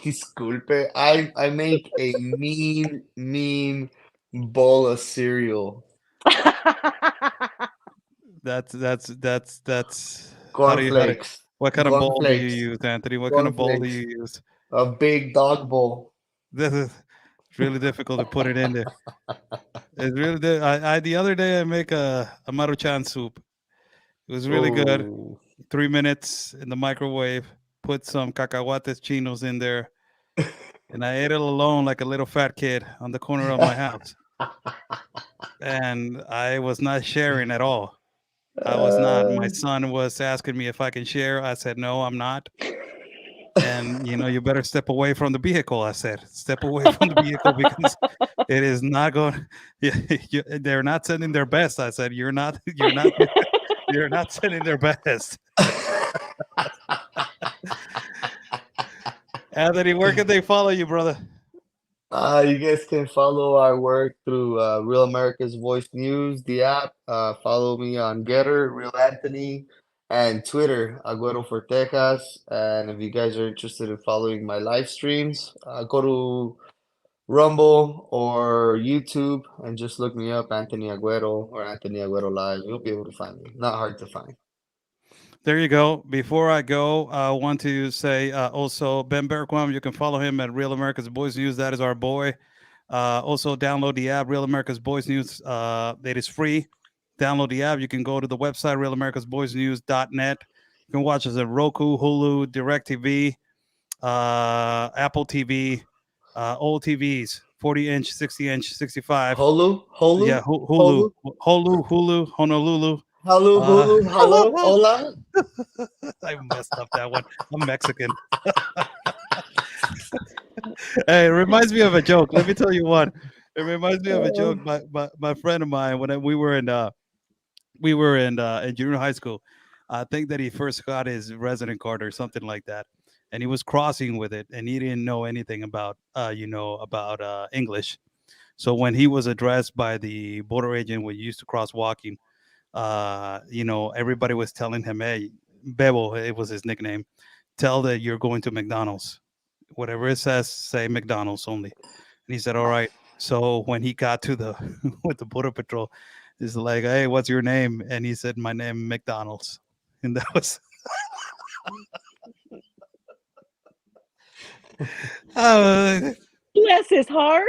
Disculpe. I make a mean bowl of cereal. That's Cornflakes. what kind of bowl do you Cornflakes. use, Anthony? What kind of bowl do Cornflakes. you use? A big dog bowl. This is it's really difficult to put it in there. It's really I the other day I make a maruchan soup. It was really good. Ooh. 3 minutes in the microwave. Put some cacahuates chinos in there, and I ate it alone like a little fat kid on the corner of my house. And I was not sharing at all. I was not. My son was asking me if I can share. I said no, I'm not. And you better step away from the vehicle. I said, step away from the vehicle because it is not going. They're not sending their best. I said, you're not sending their best. Anthony, where can they follow you, brother? You guys can follow our work through Real America's Voice News, the app. Follow me on Getter, Real Anthony, and Twitter, Aguero for Texas. And if you guys are interested in following my live streams, go to Rumble or YouTube and just look me up, Anthony Aguero or Anthony Aguero Live. You'll be able to find me. Not hard to find. There you go. Before I go, I want to say also Ben Berquam, you can follow him at Real America's Boys News. That is our boy. Also, download the app, Real America's Boys News. It is free. Download the app. You can go to the website, realamericasboysnews.net. You can watch us at Roku, Hulu, DirecTV, Apple TV, old TVs, 40-inch, 60-inch, 65. Hulu? Yeah, Hulu, Honolulu. Hello, Hulu, hello, hola. I messed up that one. I'm Mexican. Hey, it reminds me of a joke. Let me tell you one. It reminds me of a joke. My friend of mine, when we were in junior high school, I think that he first got his resident card or something like that, and he was crossing with it, and he didn't know anything about English. So when he was addressed by the border agent when he used to cross walking, everybody was telling him, hey, Bebo, it was his nickname, tell that you're going to McDonald's. Whatever it says, say McDonald's only. And he said, all right. So when he got to the with the border patrol, he's like, hey, what's your name? And he said, my name McDonald's. And that was Bless his heart.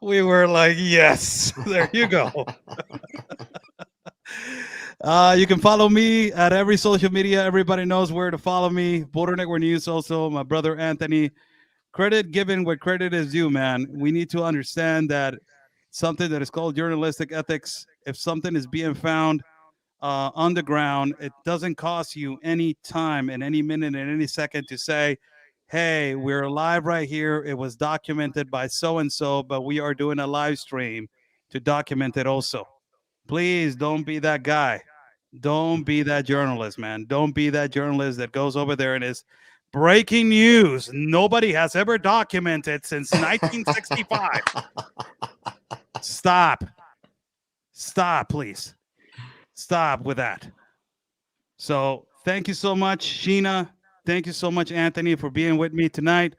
We were like, yes, there you go. You can follow me at every social media. Everybody knows where to follow me. Border Network News, also my brother Anthony. Credit given where credit is due, man. We need to understand that something that is called journalistic ethics, if something is being found on the ground, it doesn't cost you any time and any minute and any second to say, hey, we're live right here. It was documented by so-and-so, but we are doing a live stream to document it also. Please don't be that guy. Don't be that journalist, man. Don't be that journalist that goes over there and is breaking news. Nobody has ever documented since 1965. Stop. Stop, please. Stop with that. So thank you so much, Sheena. Thank you so much, Anthony, for being with me tonight.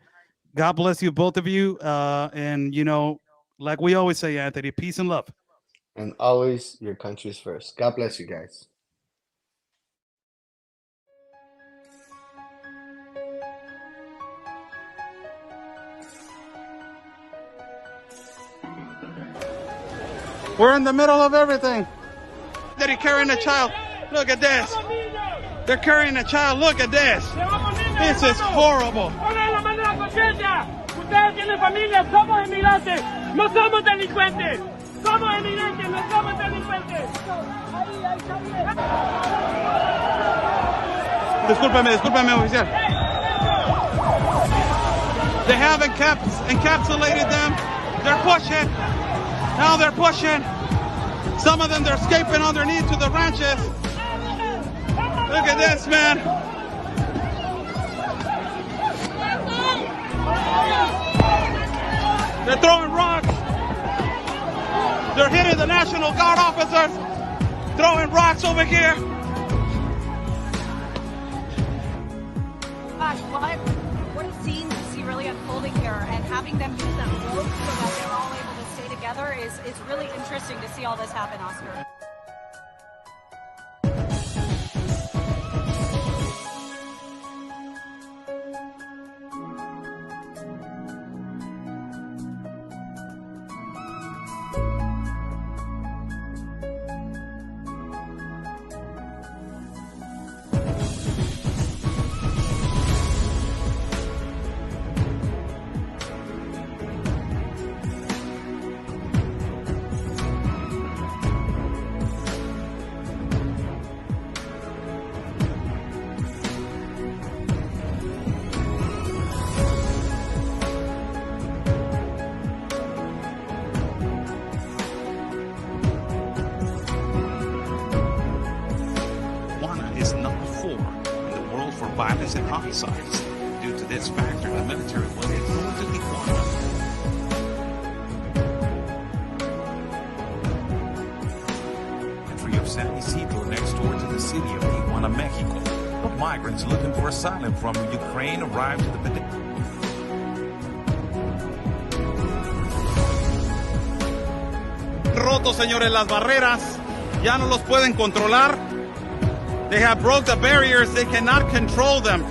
God bless you, both of you. And, like we always say, Anthony, peace and love. And always your country's first. God bless you guys. We're in the middle of everything. They're carrying a child. Look at this. They're carrying a child. Look at this. This is horrible. Ustedes tienen familia, somos inmigrantes, no somos delincuentes. Somos inmigrantes, no somos delincuentes. Discúlpeme, oficial. They have encapsulated them. They're pushing. Now they're pushing. Some of them, they're escaping underneath to the ranches. Look at this, man. They're throwing rocks. They're hitting the National Guard officers. Throwing rocks over here. Gosh, what a scene to see really unfolding here, and having them use that rope so that they're all able to stay together is really interesting to see all this happen, Oscar. Is number 4 in the world for violence and homicides. Due to this factor, the military was moved to Tijuana. Entry of San Isidro next door to the city of Tijuana, Mexico. But migrants looking for asylum from Ukraine arrived to the Roto, señores, las barreras. Ya no los pueden controlar. They have broke the barriers. They cannot control them.